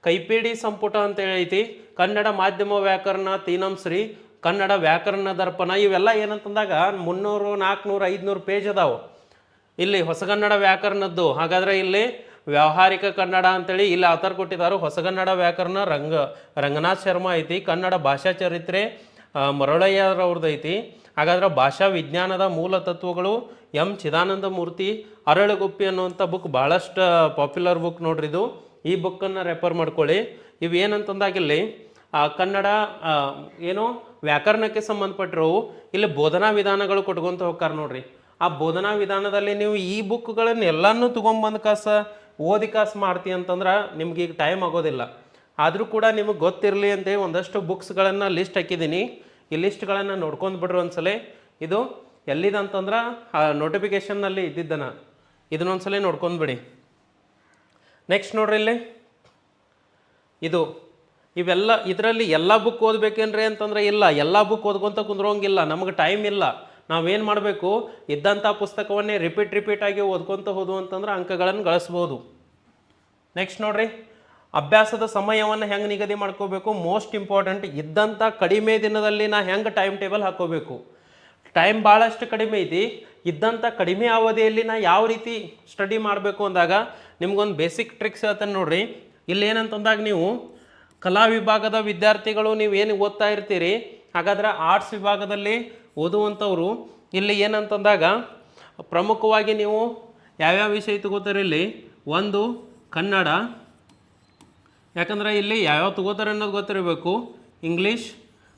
ಕೈಪಿಡಿ ಸಂಪುಟ ಅಂತೇಳಿ ಐತಿ, ಕನ್ನಡ ಮಾಧ್ಯಮ ವ್ಯಾಕರಣ ತೀನಂಶ್ರೀ, ಕನ್ನಡ ವ್ಯಾಕರಣ ದರ್ಪಣ, ಇವೆಲ್ಲ ಏನಂತಂದಾಗ 300, 400, 500 ಪೇಜ್ ಅದಾವೆ. ಇಲ್ಲಿ ಹೊಸಗನ್ನಡ ವ್ಯಾಕರಣದ್ದು. ಹಾಗಾದರೆ ಇಲ್ಲಿ ವ್ಯಾವಹಾರಿಕ ಕನ್ನಡ ಅಂತೇಳಿ ಇಲ್ಲಿ ಆಥರ್ ಕೊಟ್ಟಿದ್ದಾರೆ. ಹೊಸಗನ್ನಡ ವ್ಯಾಕರಣ ರಂಗನಾಥ್ ಶರ್ಮಾ ಐತಿ. ಕನ್ನಡ ಭಾಷಾ ಚರಿತ್ರೆ ಮರಳಯ್ಯರವ್ರದ್ದು ಐತಿ. ಹಾಗಾದ್ರೆ ಭಾಷಾ ವಿಜ್ಞಾನದ ಮೂಲ ತತ್ವಗಳು ಎಂ ಚಿದಾನಂದ ಮೂರ್ತಿ ಅರಳುಗುಪ್ಪಿ ಅನ್ನುವಂಥ ಬುಕ್ ಭಾಳಷ್ಟು ಪಾಪ್ಯುಲರ್ ಬುಕ್ ನೋಡ್ರಿ ಇದು. ಈ ಬುಕ್ಕನ್ನು ರೆಫರ್ ಮಾಡ್ಕೊಳ್ಳಿ. ಇವು ಏನಂತಂದಾಗಿಲ್ಲಿ ಕನ್ನಡ ಏನು ವ್ಯಾಕರಣಕ್ಕೆ ಸಂಬಂಧಪಟ್ಟಿರೋವು. ಇಲ್ಲಿ ಬೋಧನಾ ವಿಧಾನಗಳು ಕೊಟ್ಕೊಂತ ಹೋಗ್ತಾರೆ ನೋಡ್ರಿ. ಆ ಬೋಧನಾ ವಿಧಾನದಲ್ಲಿ ನೀವು ಈ ಬುಕ್ಗಳನ್ನು ಎಲ್ಲನೂ ತೊಗೊಂಬಂದು ಓದಿ ಮಾಡ್ತಿ ಅಂತಂದ್ರೆ ನಿಮ್ಗೆ ಈಗ ಟೈಮ್ ಆಗೋದಿಲ್ಲ. ಆದರೂ ಕೂಡ ನಿಮಗೆ ಗೊತ್ತಿರಲಿ ಅಂತೇಳಿ ಒಂದಷ್ಟು ಬುಕ್ಸ್ಗಳನ್ನು ಲಿಸ್ಟ್ ಹಾಕಿದ್ದೀನಿ. ಈ ಲಿಸ್ಟ್ಗಳನ್ನು ನೋಡ್ಕೊಂಡು ಬಿಡ್ರಿ ಒಂದ್ಸಲ. ಇದು ಎಲ್ಲಿದೆ ಅಂತಂದ್ರೆ ನೋಟಿಫಿಕೇಷನ್ನಲ್ಲಿ ಇದ್ದಿದ್ದನ, ಇದನ್ನೊಂದ್ಸಲ ನೋಡ್ಕೊಂಡ್ಬಿಡಿ. ನೆಕ್ಸ್ಟ್ ನೋಡ್ರಿ, ಇಲ್ಲಿ ಇದು ಇವೆಲ್ಲ ಇದರಲ್ಲಿ ಎಲ್ಲ ಬುಕ್ ಓದಬೇಕೇನ್ರಿ ಅಂತಂದ್ರೆ ಇಲ್ಲ, ಎಲ್ಲ ಬುಕ್ ಓದ್ಕೊಂತ ಕುಂದ್ರೋಂಗಿಲ್ಲ, ನಮಗೆ ಟೈಮ್ ಇಲ್ಲ. ನಾವೇನು ಮಾಡಬೇಕು? ಇದ್ದಂಥ ಪುಸ್ತಕವನ್ನೇ ರಿಪೀಟ್ ಆಗಿ ಓದ್ಕೊತ ಹೋದು ಅಂತಂದ್ರೆ ಅಂಕಗಳನ್ನು ಗಳಿಸ್ಬೋದು. ನೆಕ್ಸ್ಟ್ ನೋಡ್ರಿ, ಅಭ್ಯಾಸದ ಸಮಯವನ್ನು ಹೆಂಗೆ ನಿಗದಿ ಮಾಡ್ಕೋಬೇಕು? Most important. ಇದ್ದಂಥ ಕಡಿಮೆ ದಿನದಲ್ಲಿ ನಾ ಹೆಂಗೆ ಟೈಮ್ ಟೇಬಲ್ ಹಾಕೋಬೇಕು? ಟೈಮ್ ಭಾಳಷ್ಟು ಕಡಿಮೆ ಐತಿ. ಇದ್ದಂಥ ಕಡಿಮೆ ಅವಧಿಯಲ್ಲಿ ನಾ ಯಾವ ರೀತಿ ಸ್ಟಡಿ ಮಾಡಬೇಕು ಅಂದಾಗ ನಿಮ್ಗೊಂದು ಬೇಸಿಕ್ ಟ್ರಿಕ್ಸ್ ಹೇಳ್ತೇನೆ ನೋಡ್ರಿ. ಇಲ್ಲಿ ಏನಂತಂದಾಗ ನೀವು ಕಲಾ ವಿಭಾಗದ ವಿದ್ಯಾರ್ಥಿಗಳು ನೀವೇನು ಓದ್ತಾ ಇರ್ತೀರಿ, ಹಾಗಾದ್ರೆ ಆರ್ಟ್ಸ್ ವಿಭಾಗದಲ್ಲಿ ಓದುವಂಥವ್ರು ಇಲ್ಲಿ ಏನಂತಂದಾಗ ಪ್ರಮುಖವಾಗಿ ನೀವು ಯಾವ್ಯಾವ ವಿಷಯ ತಗೋತಾರೆ? ಇಲ್ಲಿ ಒಂದು ಕನ್ನಡ, ಯಾಕಂದರೆ ಇಲ್ಲಿ ಯಾವ್ಯಾವ ತಗೋತಾರೆ ಅನ್ನೋದು ಗೊತ್ತಿರಬೇಕು. ಇಂಗ್ಲೀಷ್,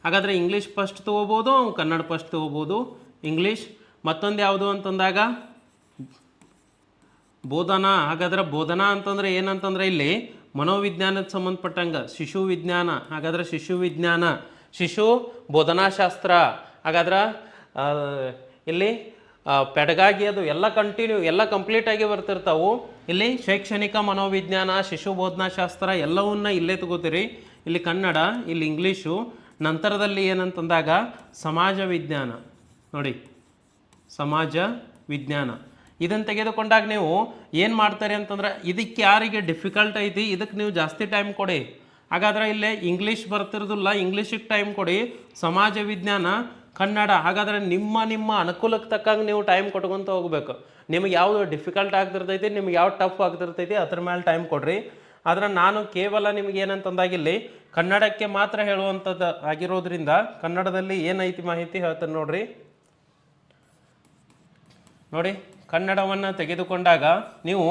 ಹಾಗಾದರೆ ಇಂಗ್ಲೀಷ್ ಫಸ್ಟ್ ತೊಗೋಬೋದು, ಕನ್ನಡ ಫಸ್ಟ್ ತೊಗೋಬೋದು. ಇಂಗ್ಲೀಷ್. ಮತ್ತೊಂದು ಯಾವುದು ಅಂತಂದಾಗ ಬೋಧನಾ. ಹಾಗಾದ್ರೆ ಬೋಧನಾ ಅಂತಂದರೆ ಏನಂತಂದರೆ ಇಲ್ಲಿ ಮನೋವಿಜ್ಞಾನಕ್ಕೆ ಸಂಬಂಧಪಟ್ಟಂಗೆ ಶಿಶು ವಿಜ್ಞಾನ. ಹಾಗಾದ್ರೆ ಶಿಶು ವಿಜ್ಞಾನ, ಶಿಶು ಬೋಧನಾಶಾಸ್ತ್ರ. ಹಾಗಾದ್ರೆ ಇಲ್ಲಿ ಪೆಡಗಾಗಿ ಅದು ಎಲ್ಲ ಕಂಟಿನ್ಯೂ ಎಲ್ಲ ಕಂಪ್ಲೀಟಾಗಿ ಬರ್ತಿರ್ತಾವೆ. ಇಲ್ಲಿ ಶೈಕ್ಷಣಿಕ ಮನೋವಿಜ್ಞಾನ, ಶಿಶು ಬೋಧನಾಶಾಸ್ತ್ರ ಎಲ್ಲವನ್ನ ಇಲ್ಲೇ ತಗೋತೀರಿ. ಇಲ್ಲಿ ಕನ್ನಡ, ಇಲ್ಲಿ ಇಂಗ್ಲೀಷು. ನಂತರದಲ್ಲಿ ಏನಂತಂದಾಗ ಸಮಾಜ ವಿಜ್ಞಾನ ನೋಡಿ, ಸಮಾಜ ವಿಜ್ಞಾನ. ಇದನ್ನು ತೆಗೆದುಕೊಂಡಾಗ ನೀವು ಏನು ಮಾಡ್ತಾರೆ ಅಂತಂದ್ರೆ ಇದಕ್ಕೆ ಯಾರಿಗೆ ಡಿಫಿಕಲ್ಟ್ ಐತಿ ಇದಕ್ಕೆ ನೀವು ಜಾಸ್ತಿ ಟೈಮ್ ಕೊಡಿ. ಹಾಗಾದ್ರೆ ಇಲ್ಲೇ ಇಂಗ್ಲೀಷ್ ಬರ್ತಿರೋದಿಲ್ಲ, ಇಂಗ್ಲೀಷಿಗೆ ಟೈಮ್ ಕೊಡಿ. ಸಮಾಜ ವಿಜ್ಞಾನ, ಕನ್ನಡ. ಹಾಗಾದರೆ ನಿಮ್ಮ ಅನುಕೂಲಕ್ಕೆ ತಕ್ಕಂಗೆ ನೀವು ಟೈಮ್ ಕೊಟ್ಕೊತ ಹೋಗ್ಬೇಕು. ನಿಮಗೆ ಯಾವುದು ಡಿಫಿಕಲ್ಟ್ ಆಗ್ತಿರ್ತೈತಿ, ನಿಮ್ಗೆ ಯಾವ್ದು ಟಫ್ ಆಗ್ತಿರ್ತೈತಿ ಅದ್ರ ಮೇಲೆ ಟೈಮ್ ಕೊಡ್ರಿ. ಆದರೆ ನಾನು ಕೇವಲ ನಿಮ್ಗೆ ಏನಂತಂದಾಗಿಲ್ಲಿ ಕನ್ನಡಕ್ಕೆ ಮಾತ್ರ ಹೇಳುವಂಥದ್ದು ಆಗಿರೋದ್ರಿಂದ ಕನ್ನಡದಲ್ಲಿ ಏನೈತಿ ಮಾಹಿತಿ ಹೇಳ್ತೇನೆ ನೋಡ್ರಿ. ನೋಡಿ, ಕನ್ನಡವನ್ನು ತೆಗೆದುಕೊಂಡಾಗ ನೀವು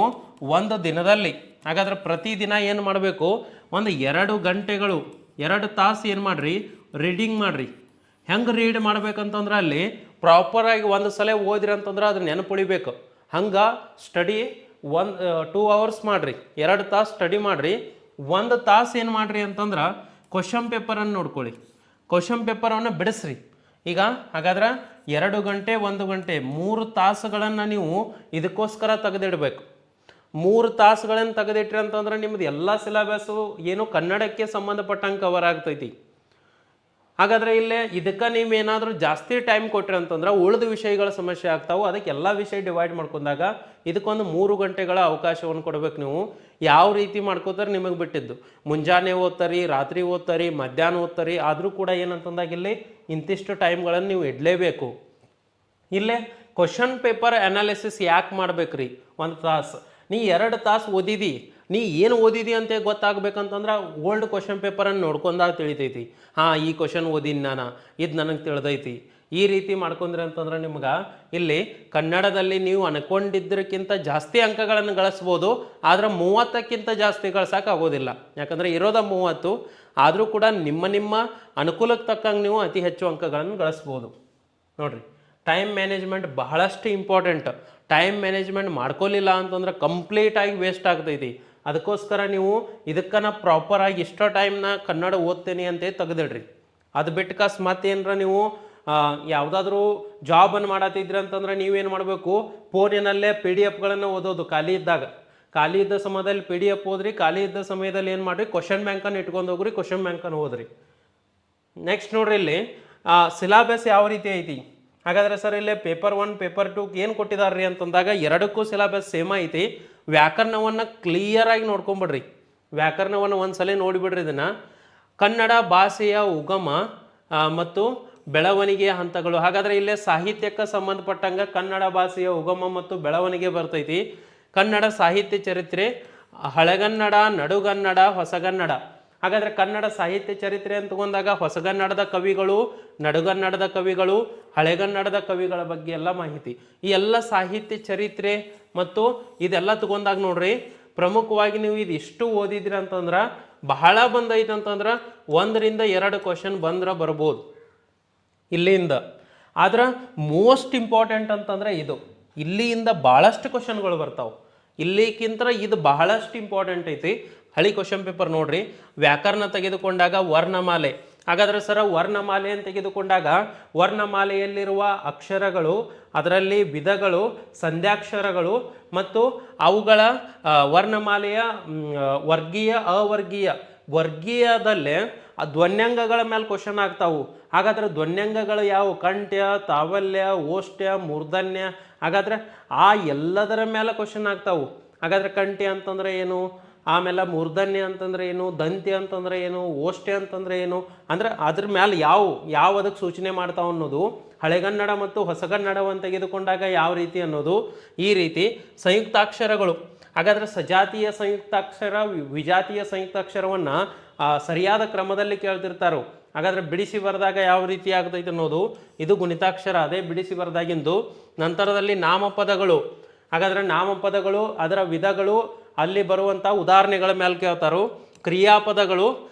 ಒಂದು ದಿನದಲ್ಲಿ, ಹಾಗಾದ್ರೆ ಪ್ರತಿದಿನ ಏನು ಮಾಡಬೇಕು? ಒಂದು 2 ಗಂಟೆಗಳು 2 ತಾಸು ಏನು ಮಾಡಿರಿ? ರೀಡಿಂಗ್ ಮಾಡಿರಿ. ಹೆಂಗೆ ರೀಡ್ ಮಾಡ್ಬೇಕಂತಂದ್ರೆ ಅಲ್ಲಿ ಪ್ರಾಪರಾಗಿ ಒಂದು ಸಲ ಓದಿರಿ ಅಂತಂದ್ರೆ ಅದನ್ನ ನೆನಪುಳಿಬೇಕು. ಹಂಗೆ ಸ್ಟಡಿ 2 hours ಮಾಡಿರಿ, 2 ತಾಸು ಸ್ಟಡಿ ಮಾಡಿರಿ. 1 ತಾಸು ಏನು ಮಾಡಿರಿ ಅಂತಂದ್ರೆ ಕ್ವಶನ್ ಪೇಪರನ್ನು ನೋಡ್ಕೊಳ್ಳಿ. ಕ್ವಶನ್ ಪೇಪರನ್ನು ಬಿಡಿಸ್ರಿ. ಈಗ ಹಾಗಾದ್ರೆ 2 ಗಂಟೆ 1 ಗಂಟೆ 3 ತಾಸುಗಳನ್ನು ನೀವು ಇದಕ್ಕೋಸ್ಕರ ತೆಗೆದಿಡಬೇಕು. 3 ತಾಸುಗಳನ್ನು ತೆಗೆದಿಟ್ರಿ ಅಂತಂದ್ರೆ ನಿಮ್ದು ಎಲ್ಲ ಸಿಲೆಬಸ್ಸು ಏನು ಕನ್ನಡಕ್ಕೆ ಸಂಬಂಧಪಟ್ಟಂಗೆ ಕವರ್ ಆಗ್ತೈತಿ. ಹಾಗಾದರೆ ಇಲ್ಲೇ ಇದಕ್ಕೆ ನೀವೇನಾದರೂ ಜಾಸ್ತಿ ಟೈಮ್ ಕೊಟ್ರಿ ಅಂತಂದ್ರೆ ಉಳಿದ ವಿಷಯಗಳ ಸಮಸ್ಯೆ ಆಗ್ತಾವೆ. ಅದಕ್ಕೆ ಎಲ್ಲ ವಿಷಯ ಡಿವೈಡ್ ಮಾಡ್ಕೊಂಡಾಗ ಇದಕ್ಕೊಂದು 3 ಗಂಟೆಗಳ ಅವಕಾಶವನ್ನು ಕೊಡಬೇಕು. ನೀವು ಯಾವ ರೀತಿ ಮಾಡ್ಕೋತಾರೆ ನಿಮಗೆ ಬಿಟ್ಟಿದ್ದು. ಮುಂಜಾನೆ ಓದ್ತಾರಿ, ರಾತ್ರಿ ಓದ್ತಾರಿ, ಮಧ್ಯಾಹ್ನ ಓದ್ತಾರಿ, ಆದರೂ ಕೂಡ ಏನಂತಂದಾಗ ಇಲ್ಲಿ ಇಂತಿಷ್ಟು ಟೈಮ್ಗಳನ್ನು ನೀವು ಇಡಲೇಬೇಕು. ಇಲ್ಲೇ ಕ್ವಶನ್ ಪೇಪರ್ ಅನಾಲಿಸಿಸ್ ಯಾಕೆ ಮಾಡ್ಬೇಕ್ರಿ? 1 ತಾಸು ನೀ 2 ತಾಸು ಓದಿದಿ, ನೀ ಏನು ಓದಿದಿ ಅಂತ ಗೊತ್ತಾಗಬೇಕಂತಂದ್ರೆ ಓಲ್ಡ್ ಕ್ವಶನ್ ಪೇಪರನ್ನು ನೋಡ್ಕೊಂಡಾಗ ತಿಳಿತೈತಿ. ಹಾಂ, ಈ ಕ್ವಶನ್ ಓದಿನಿ ನಾನು, ಇದು ನನಗೆ ತಿಳಿದೈತಿ. ಈ ರೀತಿ ಮಾಡ್ಕೊಂಡ್ರಿ ಅಂತಂದ್ರೆ ನಿಮ್ಗೆ ಇಲ್ಲಿ ಕನ್ನಡದಲ್ಲಿ ನೀವು ಅನ್ಕೊಂಡಿದ್ದಕ್ಕಿಂತ ಜಾಸ್ತಿ ಅಂಕಗಳನ್ನು ಗಳಿಸ್ಬೋದು. ಆದ್ರೆ 30ಕ್ಕಿಂತ ಜಾಸ್ತಿ ಗಳಿಸೋಕ್ಕಾಗೋದಿಲ್ಲ. ಯಾಕಂದರೆ ಇರೋದ 30, ಆದರೂ ಕೂಡ ನಿಮ್ಮ ಅನುಕೂಲಕ್ಕೆ ತಕ್ಕಂಗೆ ನೀವು ಅತಿ ಹೆಚ್ಚು ಅಂಕಗಳನ್ನು ಗಳಿಸ್ಬೋದು. ನೋಡಿರಿ, ಟೈಮ್ ಮ್ಯಾನೇಜ್ಮೆಂಟ್ ಬಹಳಷ್ಟು ಇಂಪಾರ್ಟೆಂಟ್. ಟೈಮ್ ಮ್ಯಾನೇಜ್ಮೆಂಟ್ ಮಾಡ್ಕೊಲಿಲ್ಲ ಅಂತಂದ್ರೆ ಕಂಪ್ಲೀಟಾಗಿ ವೇಸ್ಟ್ ಆಗ್ತೈತಿ. ಅದಕ್ಕೋಸ್ಕರ ನೀವು ಇದಕ್ಕನ ಪ್ರಾಪರಾಗಿ ಇಷ್ಟೋ ಟೈಮ್ನ ಕನ್ನಡ ಓದ್ತೇನೆ ಅಂತ ತೆಗೆದಿಡ್ರಿ. ಅದು ಬಿಟ್ಟು ಕಸ್ ಮತ್ತೇನರ ನೀವು ಯಾವುದಾದ್ರೂ ಜಾಬನ್ನು ಮಾಡತ್ತಿದ್ರಿ ಅಂತಂದ್ರೆ ನೀವೇನು ಮಾಡಬೇಕು, ಫೋನಿನಲ್ಲೇ PDF ಓದೋದು. ಖಾಲಿ ಇದ್ದ ಸಮಯದಲ್ಲಿ PDF ಓದ್ರಿ. ಖಾಲಿ ಇದ್ದ ಸಮಯದಲ್ಲಿ ಏನು ಮಾಡಿರಿ, ಕ್ವಶನ್ ಬ್ಯಾಂಕನ್ನು ಇಟ್ಕೊಂಡು ಹೋಗ್ರಿ, ಕ್ವಶನ್ ಬ್ಯಾಂಕನ್ನು ಓದ್ರಿ. ನೆಕ್ಸ್ಟ್ ನೋಡ್ರಿ, ಇಲ್ಲಿ ಸಿಲೆಬಸ್ ಯಾವ ರೀತಿ ಐತಿ. ಹಾಗಾದರೆ ಸರ್ ಇಲ್ಲಿ ಪೇಪರ್ 1 ಪೇಪರ್ 2 ಏನು ಕೊಟ್ಟಿದ್ದಾರೆ ಅಂತಂದಾಗ ಎರಡಕ್ಕೂ ಸಿಲೆಬಸ್ ಸೇಮ್ ಐತಿ. ವ್ಯಾಕರಣವನ್ನು ಕ್ಲಿಯರಾಗಿ ನೋಡ್ಕೊಂಬಿಡ್ರಿ. ವ್ಯಾಕರಣವನ್ನು ಒಂದ್ಸಲ ನೋಡಿಬಿಡ್ರಿ. ಇದನ್ನು ಕನ್ನಡ ಭಾಷೆಯ ಉಗಮ ಮತ್ತು ಬೆಳವಣಿಗೆಯ ಹಂತಗಳು. ಹಾಗಾದರೆ ಇಲ್ಲೇ ಸಾಹಿತ್ಯಕ್ಕೆ ಸಂಬಂಧಪಟ್ಟಂಗೆ ಕನ್ನಡ ಭಾಷೆಯ ಉಗಮ ಮತ್ತು ಬೆಳವಣಿಗೆ ಬರ್ತೈತಿ. ಕನ್ನಡ ಸಾಹಿತ್ಯ ಚರಿತ್ರೆ, ಹಳೆಗನ್ನಡ, ನಡುಗನ್ನಡ, ಹೊಸಗನ್ನಡ. ಹಾಗಾದರೆ ಕನ್ನಡ ಸಾಹಿತ್ಯ ಚರಿತ್ರೆ ಅಂತ ತಗೊಂಡಾಗ ಹೊಸಗನ್ನಡದ ಕವಿಗಳು, ನಡುಗನ್ನಡದ ಕವಿಗಳು, ಹಳೆಗನ್ನಡದ ಕವಿಗಳ ಬಗ್ಗೆ ಎಲ್ಲ ಮಾಹಿತಿ. ಈ ಎಲ್ಲ ಸಾಹಿತ್ಯ ಚರಿತ್ರೆ ಮತ್ತು ಇದೆಲ್ಲ ತಗೊಂಡಾಗ ನೋಡ್ರಿ, ಪ್ರಮುಖವಾಗಿ ನೀವು ಇದಿಷ್ಟು ಓದಿದ್ರಿ ಅಂತಂದ್ರೆ ಬಹಳ ಬಂದೈತೆ ಅಂತಂದ್ರೆ 1 ರಿಂದ 2 ಕ್ವಶನ್ ಬಂದ್ರೆ ಬರ್ಬೋದು ಇಲ್ಲಿಂದ. ಆದ್ರೆ ಮೋಸ್ಟ್ ಇಂಪಾರ್ಟೆಂಟ್ ಅಂತಂದ್ರೆ ಇದು, ಇಲ್ಲಿಂದ ಭಾಳಷ್ಟು ಕ್ವಶನ್ಗಳು ಬರ್ತಾವೆ. ಇಲ್ಲಿಕ್ಕಿಂತ ಇದು ಬಹಳಷ್ಟು ಇಂಪಾರ್ಟೆಂಟ್ ಐತಿ. ಹಳಿ ಕ್ವಶನ್ ಪೇಪರ್ ನೋಡ್ರಿ. ವ್ಯಾಕರಣ ತೆಗೆದುಕೊಂಡಾಗ ವರ್ಣಮಾಲೆ. ಹಾಗಾದರೆ ಸರ ವರ್ಣಮಾಲೆಯನ್ನು ತೆಗೆದುಕೊಂಡಾಗ ವರ್ಣಮಾಲೆಯಲ್ಲಿರುವ ಅಕ್ಷರಗಳು, ಅದರಲ್ಲಿ ವಿಧಗಳು, ಸಂಧ್ಯಾಕ್ಷರಗಳು ಮತ್ತು ಅವುಗಳ ವರ್ಣಮಾಲೆಯ ವರ್ಗೀಯ, ಅವರ್ಗೀಯ. ವರ್ಗೀಯದಲ್ಲೇ ಧ್ವನ್ಯಂಗಗಳ ಮೇಲೆ ಕ್ವಶನ್ ಆಗ್ತಾವು. ಹಾಗಾದ್ರೆ ಧ್ವನ್ಯಂಗಗಳು ಯಾವ? ಕಂಠ್ಯ, ತಾವಲ್ಯ, ಓಷ್ಠ್ಯ, ಮೂರ್ಧನ್ಯ. ಹಾಗಾದ್ರೆ ಆ ಎಲ್ಲದರ ಮೇಲೆ ಕ್ವಶನ್ ಆಗ್ತಾವು. ಹಾಗಾದ್ರೆ ಕಂಠ್ಯ ಅಂತಂದ್ರೆ ಏನು, ಆಮೇಲೆ ಮೂರ್ಧನ್ಯ ಅಂತಂದ್ರೆ ಏನು, ದಂತ್ಯ ಅಂತಂದ್ರೆ ಏನು, ಓಷ್ಠ್ಯ ಅಂತಂದ್ರೆ ಏನು, ಅಂದ್ರೆ ಅದ್ರ ಮೇಲೆ ಯಾವ ಅದಕ್ಕೆ ಸೂಚನೆ ಮಾಡ್ತಾವ ಅನ್ನೋದು. ಹಳೆಗನ್ನಡ ಮತ್ತು ಹೊಸಗನ್ನಡವನ್ನು ತೆಗೆದುಕೊಂಡಾಗ ಯಾವ ರೀತಿ ಅನ್ನೋದು. ಈ ರೀತಿ ಸಂಯುಕ್ತಾಕ್ಷರಗಳು. ಹಾಗಾದ್ರೆ ಸಜಾತಿಯ ಸಂಯುಕ್ತಾಕ್ಷರ, ವಿಜಾತಿಯ ಸಂಯುಕ್ತಾಕ್ಷರವನ್ನು ಸರಿಯಾದ ಕ್ರಮದಲ್ಲಿ ಕೇಳ್ತಿರ್ತಾರೋ. ಹಾಗಾದ್ರೆ ಬಿಡಿಸಿ ಬರೆದಾಗ ಯಾವ ರೀತಿ ಆಗ್ತೈತೆ ಅನ್ನೋದು. ಇದು ಗುಣಿತಾಕ್ಷರ, ಅದೇ ಬಿಡಿಸಿ ಬರೆದಾಗಿಂದು. ನಂತರದಲ್ಲಿ ನಾಮಪದಗಳು. ಹಾಗಾದ್ರೆ ನಾಮಪದಗಳು, ಅದರ ವಿಧಗಳು, ಅಲ್ಲಿ ಬರುವಂಥ ಉದಾಹರಣೆಗಳ ಮೇಲೆ ಕೇಳ್ತಾರೋ. ಕ್ರಿಯಾಪದಗಳು,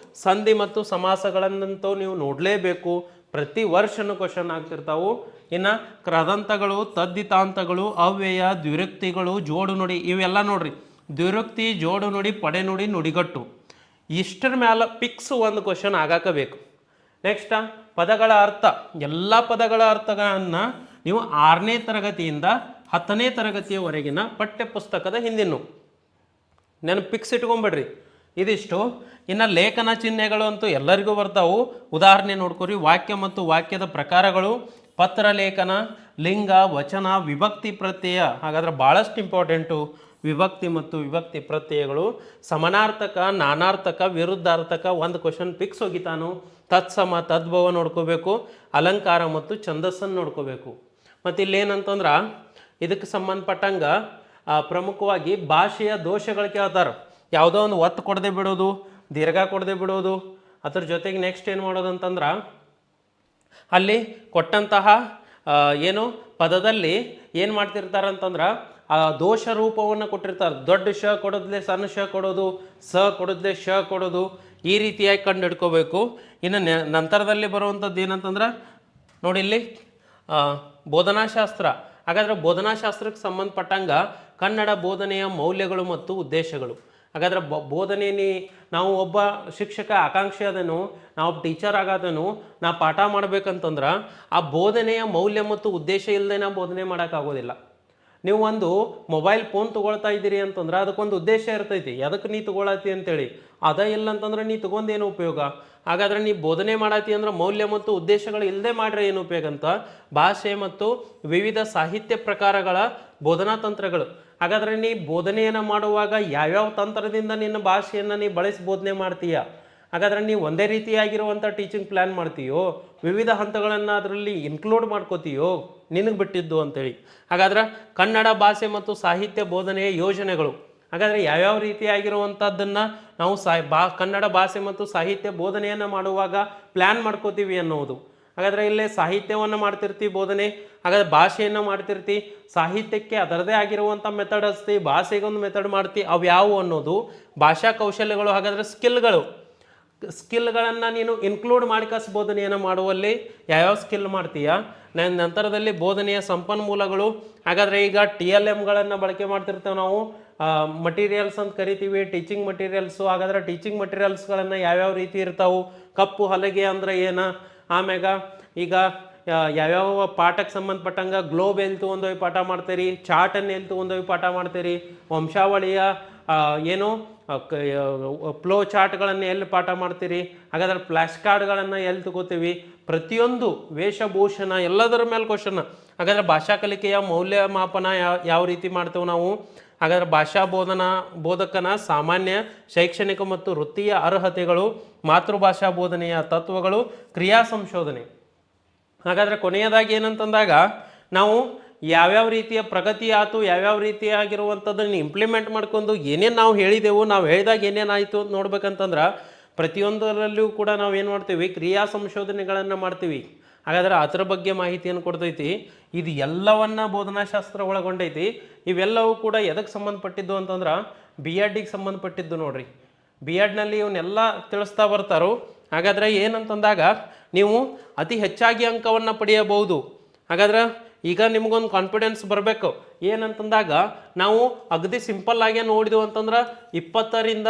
ಸಂಧಿ ಮತ್ತು ಸಮಾಸಗಳನ್ನಂತೂ ನೀವು ನೋಡಲೇಬೇಕು. ಪ್ರತಿ ವರ್ಷನೂ ಕ್ವಶನ್ ಆಗ್ತಿರ್ತಾವು. ಇನ್ನು ಕೃದಂತಗಳು, ತದ್ದಿತಾಂತಗಳು, ಅವ್ಯಯ, ದ್ವಿರುಕ್ತಿಗಳು, ಜೋಡು ನುಡಿ ಇವೆಲ್ಲ ನೋಡ್ರಿ. ದ್ವಿರುಕ್ತಿ, ಜೋಡು ನುಡಿ, ಪಡೆನುಡಿ, ನುಡಿಗಟ್ಟು ಇಷ್ಟರ ಮೇಲೆ ಪಿಕ್ಸ್ ಒಂದು ಕ್ವಶನ್ ಆಗಾಕಬೇಕು. ನೆಕ್ಸ್ಟ್ ಪದಗಳ ಅರ್ಥ. ಎಲ್ಲ ಪದಗಳ ಅರ್ಥಗಳನ್ನು ನೀವು 6ನೇ ತರಗತಿಯಿಂದ 10ನೇ ತರಗತಿಯವರೆಗಿನ ಪಠ್ಯ ಪುಸ್ತಕದ ಹಿಂದಿನ ಪಿಕ್ಸ್ ಇಟ್ಕೊಂಬಿಡ್ರಿ. ಇದಿಷ್ಟು. ಇನ್ನು ಲೇಖನ ಚಿಹ್ನೆಗಳು ಅಂತೂ ಎಲ್ಲರಿಗೂ ಬರ್ತಾವು. ಉದಾಹರಣೆ ನೋಡ್ಕೊರಿ. ವಾಕ್ಯ ಮತ್ತು ವಾಕ್ಯದ ಪ್ರಕಾರಗಳು, ಪತ್ರ ಲೇಖನ, ಲಿಂಗ, ವಚನ, ವಿಭಕ್ತಿ ಪ್ರತ್ಯಯ. ಹಾಗಾದ್ರೆ ಭಾಳಷ್ಟು ಇಂಪಾರ್ಟೆಂಟು ವಿಭಕ್ತಿ ಮತ್ತು ವಿಭಕ್ತಿ ಪ್ರತ್ಯಯಗಳು. ಸಮಾನಾರ್ಥಕ, ನಾನಾರ್ಥಕ, ವಿರುದ್ಧಾರ್ಥಕ ಒಂದು ಕ್ವಶನ್ ಪಿಕ್ಸ್ ಹೋಗಿತಾನು. ತತ್ಸಮ, ತದ್ಭವ ನೋಡ್ಕೋಬೇಕು. ಅಲಂಕಾರ ಮತ್ತು ಛಂದಸ್ಸನ್ನು ನೋಡ್ಕೋಬೇಕು. ಮತ್ತು ಇಲ್ಲೇನಂತಂದ್ರೆ ಇದಕ್ಕೆ ಸಂಬಂಧಪಟ್ಟಂಗೆ ಪ್ರಮುಖವಾಗಿ ಭಾಷೆಯ ದೋಷಗಳು ಕೇಳ್ತಾರೆ. ಯಾವುದೋ ಒಂದು ಒತ್ತು ಕೊಡದೆ ಬಿಡೋದು, ದೀರ್ಘ ಕೊಡದೆ ಬಿಡೋದು. ಅದ್ರ ಜೊತೆಗೆ ನೆಕ್ಸ್ಟ್ ಏನು ಮಾಡೋದು ಅಂತಂದ್ರೆ ಅಲ್ಲಿ ಕೊಟ್ಟಂತಹ ಏನು ಪದದಲ್ಲಿ ಏನು ಮಾಡ್ತಿರ್ತಾರೆ ಅಂತಂದ್ರೆ ಆ ದೋಷ ರೂಪವನ್ನು ಕೊಟ್ಟಿರ್ತಾರೆ. ದೊಡ್ಡ ಶ ಕೊಡೋದ್ಲೆ ಸಣ್ಣ ಶ ಕೊಡೋದು, ಸ ಕೊಡೋದ್ಲೆ ಶ ಕೊಡೋದು. ಈ ರೀತಿಯಾಗಿ ಕಂಡು ಹಿಡ್ಕೋಬೇಕು. ಇನ್ನು ನಂತರದಲ್ಲಿ ಬರುವಂಥದ್ದು ಏನಂತಂದ್ರೆ ನೋಡಿ ಇಲ್ಲಿ ಬೋಧನಾಶಾಸ್ತ್ರ. ಹಾಗಾದರೆ ಬೋಧನಾಶಾಸ್ತ್ರಕ್ಕೆ ಸಂಬಂಧಪಟ್ಟಂಗೆ ಕನ್ನಡ ಬೋಧನೆಯ ಮೌಲ್ಯಗಳು ಮತ್ತು ಉದ್ದೇಶಗಳು. ಹಾಗಾದ್ರೆ ಬೋಧನೆ ನಾವು ಒಬ್ಬ ಶಿಕ್ಷಕ ಆಕಾಂಕ್ಷೆ ಅದನು, ನಾವು ಟೀಚರ್ ಆಗೋದನು, ನಾ ಪಾಠ ಮಾಡ್ಬೇಕಂತಂದ್ರೆ ಆ ಬೋಧನೆಯ ಮೌಲ್ಯ ಮತ್ತು ಉದ್ದೇಶ ಇಲ್ಲದೆ ನಾವು ಬೋಧನೆ ಮಾಡೋಕ್ಕಾಗೋದಿಲ್ಲ. ನೀವು ಒಂದು ಮೊಬೈಲ್ ಫೋನ್ ತೊಗೊಳ್ತಾ ಇದ್ದೀರಿ ಅಂತಂದ್ರೆ ಅದಕ್ಕೊಂದು ಉದ್ದೇಶ ಇರ್ತೈತಿ, ಎದಕ್ಕೆ ನೀ ತೊಗೊಳತಿ ಅಂತೇಳಿ. ಅದ ಇಲ್ಲ ಅಂತಂದ್ರೆ ನೀ ತೊಗೊಂಡೇನು ಉಪಯೋಗ? ಹಾಗಾದ್ರೆ ನೀ ಬೋಧನೆ ಮಾಡತ್ತಿ ಅಂದ್ರೆ ಮೌಲ್ಯ ಮತ್ತು ಉದ್ದೇಶಗಳು ಇಲ್ಲದೆ ಮಾಡ್ರೆ ಏನು ಉಪಯೋಗ ಅಂತ ಭಾಷೆ ಮತ್ತು ವಿವಿಧ ಸಾಹಿತ್ಯ ಪ್ರಕಾರಗಳ ಬೋಧನಾ ತಂತ್ರಗಳು. ಹಾಗಾದ್ರೆ ನೀ ಬೋಧನೆಯನ್ನು ಮಾಡುವಾಗ ಯಾವ್ಯಾವ ತಂತ್ರದಿಂದ ನಿನ್ನ ಭಾಷೆಯನ್ನು ನೀ ಬಳಸಿ ಬೋಧನೆ ಮಾಡ್ತೀಯ? ಹಾಗಾದ್ರೆ ನೀವು ಒಂದೇ ರೀತಿಯಾಗಿರುವಂಥ ಟೀಚಿಂಗ್ ಪ್ಲ್ಯಾನ್ ಮಾಡ್ತೀಯೋ, ವಿವಿಧ ಹಂತಗಳನ್ನು ಅದರಲ್ಲಿ ಇನ್ಕ್ಲೂಡ್ ಮಾಡ್ಕೋತೀಯೋ, ನಿನಗೆ ಬಿಟ್ಟಿದ್ದು ಅಂತೇಳಿ. ಹಾಗಾದ್ರೆ ಕನ್ನಡ ಭಾಷೆ ಮತ್ತು ಸಾಹಿತ್ಯ ಬೋಧನೆಯ ಯೋಜನೆಗಳು, ಹಾಗಾದರೆ ಯಾವ್ಯಾವ ರೀತಿಯಾಗಿರುವಂಥದ್ದನ್ನು ನಾವು ಕನ್ನಡ ಭಾಷೆ ಮತ್ತು ಸಾಹಿತ್ಯ ಬೋಧನೆಯನ್ನು ಮಾಡುವಾಗ ಪ್ಲ್ಯಾನ್ ಮಾಡ್ಕೋತೀವಿ ಅನ್ನೋದು. ಹಾಗಾದರೆ ಇಲ್ಲೇ ಸಾಹಿತ್ಯವನ್ನು ಮಾಡ್ತಿರ್ತೀವಿ ಬೋಧನೆ, ಹಾಗಾದ್ರೆ ಭಾಷೆಯನ್ನು ಮಾಡ್ತಿರ್ತಿ, ಸಾಹಿತ್ಯಕ್ಕೆ ಅದರದೇ ಆಗಿರುವಂಥ ಮೆಥಡ್ ಹಚ್ತಿ, ಭಾಷೆಗೊಂದು ಮೆಥಡ್ ಮಾಡ್ತಿ, ಅವು ಯಾವುವು ಅನ್ನೋದು ಭಾಷಾ ಕೌಶಲ್ಯಗಳು. ಹಾಗಾದರೆ ಸ್ಕಿಲ್ಗಳನ್ನು ನೀನು ಇನ್ಕ್ಲೂಡ್ ಮಾಡಿಕಸ್ ಬೋಧನೆಯನ್ನು ಮಾಡುವಲ್ಲಿ ಯಾವ್ಯಾವ ಸ್ಕಿಲ್ ಮಾಡ್ತೀಯಾ? ನಂತರದಲ್ಲಿ ಬೋಧನೆಯ ಸಂಪನ್ಮೂಲಗಳು. ಹಾಗಾದರೆ ಈಗ TLMಗಳನ್ನು ಬಳಕೆ ಮಾಡ್ತಿರ್ತೇವೆ ನಾವು, ಮಟೀರಿಯಲ್ಸ್ ಅಂತ ಕರಿತೀವಿ, ಟೀಚಿಂಗ್ ಮಟೀರಿಯಲ್ಸು. ಹಾಗಾದ್ರೆ ಟೀಚಿಂಗ್ ಮಟೀರಿಯಲ್ಸ್ಗಳನ್ನು ಯಾವ್ಯಾವ ರೀತಿ ಇರ್ತಾವೆ? ಕಪ್ಪು ಹಲಗೆ ಅಂದ್ರೆ ಏನು? ಆಮ್ಯಾಗ ಈಗ ಯಾವ್ಯಾವ ಪಾಠಕ್ಕೆ ಸಂಬಂಧಪಟ್ಟಂಗೆ ಗ್ಲೋಬ್ ಎಲ್ಲಿ ತೊಗೊಂಡೋಗಿ ಪಾಠ ಮಾಡ್ತೀರಿ, ಚಾರ್ಟನ್ನು ಎಲ್ಲಿ ತೊಗೊಂಡೋಗಿ ಪಾಠ ಮಾಡ್ತೀರಿ, ವಂಶಾವಳಿಯ ಏನು ಫ್ಲೋ ಚಾರ್ಟ್ಗಳನ್ನು ಎಲ್ಲಿ ಪಾಠ ಮಾಡ್ತೀರಿ, ಹಾಗಾದ್ರೆ ಫ್ಲ್ಯಾಶ್ ಕಾರ್ಡ್ಗಳನ್ನು ಎಲ್ಲಿ ತಗೋತೀವಿ, ಪ್ರತಿಯೊಂದು ವೇಷಭೂಷಣ ಎಲ್ಲದರ ಮೇಲೆ ಕ್ವಶನ್. ಹಾಗಾದ್ರೆ ಭಾಷಾ ಕಲಿಕೆಯ ಮೌಲ್ಯಮಾಪನ ಯಾವ ರೀತಿ ಮಾಡ್ತೇವೆ ನಾವು? ಹಾಗಾದ್ರೆ ಭಾಷಾ ಬೋಧಕನ ಸಾಮಾನ್ಯ ಶೈಕ್ಷಣಿಕ ಮತ್ತು ವೃತ್ತಿಯ ಅರ್ಹತೆಗಳು, ಮಾತೃಭಾಷಾ ಬೋಧನೆಯ ತತ್ವಗಳು, ಕ್ರಿಯಾ ಸಂಶೋಧನೆ. ಹಾಗಾದರೆ ಕೊನೆಯದಾಗಿ ಏನಂತಂದಾಗ ನಾವು ಯಾವ್ಯಾವ ರೀತಿಯ ಪ್ರಗತಿ ಆಯಿತು, ಯಾವ್ಯಾವ ರೀತಿಯಾಗಿರುವಂಥದ್ದನ್ನು ಇಂಪ್ಲಿಮೆಂಟ್ ಮಾಡ್ಕೊಂಡು ಏನೇನು ನಾವು ಹೇಳಿದೆವು, ನಾವು ಹೇಳಿದಾಗ ಏನೇನಾಯಿತು ಅಂತ ನೋಡ್ಬೇಕಂತಂದ್ರೆ ಪ್ರತಿಯೊಂದರಲ್ಲೂ ಕೂಡ ನಾವು ಏನು ಮಾಡ್ತೀವಿ? ಕ್ರಿಯಾ ಸಂಶೋಧನೆಗಳನ್ನು ಮಾಡ್ತೀವಿ. ಹಾಗಾದ್ರೆ ಅದರ ಬಗ್ಗೆ ಮಾಹಿತಿಯನ್ನು ಕೊಡ್ತೈತಿ. ಇದು ಎಲ್ಲವನ್ನ ಬೋಧನಾಶಾಸ್ತ್ರ ಒಳಗೊಂಡೈತಿ. ಇವೆಲ್ಲವೂ ಕೂಡ ಎದಕ್ಕೆ ಸಂಬಂಧಪಟ್ಟಿದ್ದು ಅಂತಂದ್ರೆ BEdಗೆ ಸಂಬಂಧಪಟ್ಟಿದ್ದು ನೋಡ್ರಿ. BEdನಲ್ಲಿ ಇವನ್ನೆಲ್ಲ ತಿಳಿಸ್ತಾ ಬರ್ತಾರೋ. ಹಾಗಾದ್ರೆ ಏನಂತಂದಾಗ ನೀವು ಅತಿ ಹೆಚ್ಚಾಗಿ ಅಂಕವನ್ನು ಪಡೆಯಬಹುದು. ಹಾಗಾದ್ರೆ ಈಗ ನಿಮಗೊಂದು ಕಾನ್ಫಿಡೆನ್ಸ್ ಬರಬೇಕು. ಏನಂತಂದಾಗ ನಾವು ಅಗದಿ ಸಿಂಪಲ್ ಆಗೇ ನೋಡಿದೆವು ಅಂತಂದ್ರೆ 20ರಿಂದ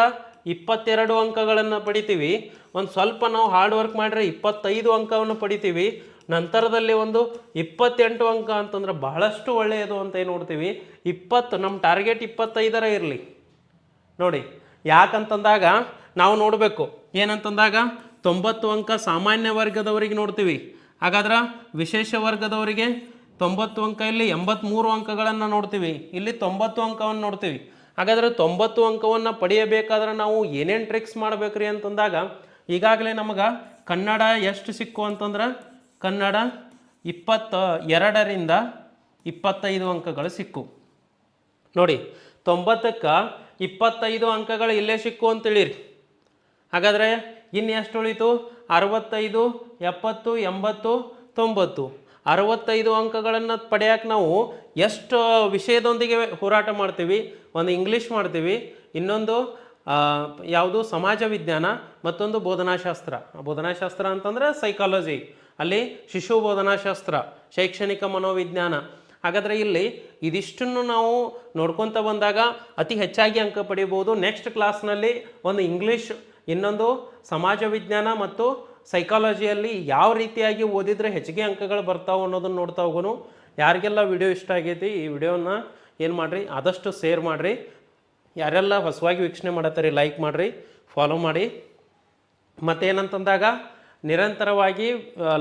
22 ಅಂಕಗಳನ್ನು ಪಡಿತೀವಿ. ಒಂದು ಸ್ವಲ್ಪ ನಾವು ಹಾರ್ಡ್ ವರ್ಕ್ ಮಾಡಿದ್ರೆ 25 ಅಂಕವನ್ನು ಪಡಿತೀವಿ. ನಂತರದಲ್ಲಿ ಒಂದು 28 ಅಂಕ ಅಂತಂದ್ರೆ ಬಹಳಷ್ಟು ಒಳ್ಳೆಯದು ಅಂತ ಏನು ನೋಡ್ತೀವಿ. 20 ನಮ್ಮ ಟಾರ್ಗೆಟ್ 25ರ ಇರಲಿ ನೋಡಿ. ಯಾಕಂತಂದಾಗ ನಾವು ನೋಡಬೇಕು ಏನಂತಂದಾಗ 90 ಅಂಕ ಸಾಮಾನ್ಯ ವರ್ಗದವರಿಗೆ ನೋಡ್ತೀವಿ. ಹಾಗಾದ್ರೆ ವಿಶೇಷ ವರ್ಗದವರಿಗೆ 90 ಅಂಕ, ಇಲ್ಲಿ 83 ಅಂಕಗಳನ್ನು ನೋಡ್ತೀವಿ, ಇಲ್ಲಿ 90 ಅಂಕವನ್ನು ನೋಡ್ತೀವಿ. ಹಾಗಾದರೆ 90 ಅಂಕವನ್ನು ಪಡೆಯಬೇಕಾದ್ರೆ ನಾವು ಏನೇನು ಟ್ರಿಕ್ಸ್ ಮಾಡಬೇಕ್ರಿ ಅಂತಂದಾಗ ಈಗಾಗಲೇ ನಮಗೆ ಕನ್ನಡ ಎಷ್ಟು ಸಿಕ್ಕು ಅಂತಂದ್ರೆ ಕನ್ನಡ 22ರಿಂದ 25 ಅಂಕಗಳು ಸಿಕ್ಕು ನೋಡಿ. 90ಕ್ಕೆ 25 ಅಂಕಗಳು ಇಲ್ಲೇ ಸಿಕ್ಕು ಅಂತೇಳಿರಿ. ಹಾಗಾದರೆ ಇನ್ನು ಎಷ್ಟು ಉಳಿತು? 65, 70, 80, 90. 65 ಅಂಕಗಳನ್ನು ಪಡೆಯೋಕೆ ನಾವು ಎಷ್ಟು ವಿಷಯದೊಂದಿಗೆ ಹೋರಾಟ ಮಾಡ್ತೀವಿ? ಒಂದು ಇಂಗ್ಲೀಷ್ ಮಾಡ್ತೀವಿ, ಇನ್ನೊಂದು ಯಾವುದು ಸಮಾಜ ವಿಜ್ಞಾನ, ಮತ್ತೊಂದು ಬೋಧನಾಶಾಸ್ತ್ರ. ಬೋಧನಾಶಾಸ್ತ್ರ ಅಂತಂದರೆ ಸೈಕಾಲಜಿ, ಅಲ್ಲಿ ಶಿಶು ಬೋಧನಾಶಾಸ್ತ್ರ, ಶೈಕ್ಷಣಿಕ ಮನೋವಿಜ್ಞಾನ. ಹಾಗಾದರೆ ಇಲ್ಲಿ ಇದಿಷ್ಟನ್ನು ನಾವು ನೋಡ್ಕೊತ ಬಂದಾಗ ಅತಿ ಹೆಚ್ಚಾಗಿ ಅಂಕ ಪಡಿಬೋದು. ನೆಕ್ಸ್ಟ್ ಕ್ಲಾಸ್ನಲ್ಲಿ ಒಂದು ಇಂಗ್ಲೀಷ್, ಇನ್ನೊಂದು ಸಮಾಜ ವಿಜ್ಞಾನ ಮತ್ತು ಸೈಕಾಲಜಿಯಲ್ಲಿ ಯಾವ ರೀತಿಯಾಗಿ ಓದಿದರೆ ಹೆಚ್ಚಿಗೆ ಅಂಕಗಳು ಬರ್ತಾವೆ ಅನ್ನೋದನ್ನು ನೋಡ್ತಾ ಹೋಗೋನು. ಯಾರಿಗೆಲ್ಲ ವಿಡಿಯೋ ಇಷ್ಟ ಆಗೈತಿ ಈ ವಿಡಿಯೋನ ಏನು ಮಾಡಿರಿ, ಆದಷ್ಟು ಶೇರ್ ಮಾಡಿರಿ. ಯಾರೆಲ್ಲ ಹೊಸವಾಗಿ ವೀಕ್ಷಣೆ ಮಾಡತ್ತಾರೆ ಲೈಕ್ ಮಾಡಿರಿ, ಫಾಲೋ ಮಾಡಿ. ಮತ್ತೇನಂತಂದಾಗ ನಿರಂತರವಾಗಿ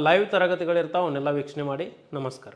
ಲೈವ್ ತರಗತಿಗಳಿರ್ತಾವೆ, ಅವನ್ನೆಲ್ಲ ವೀಕ್ಷಣೆ ಮಾಡಿ. ನಮಸ್ಕಾರ.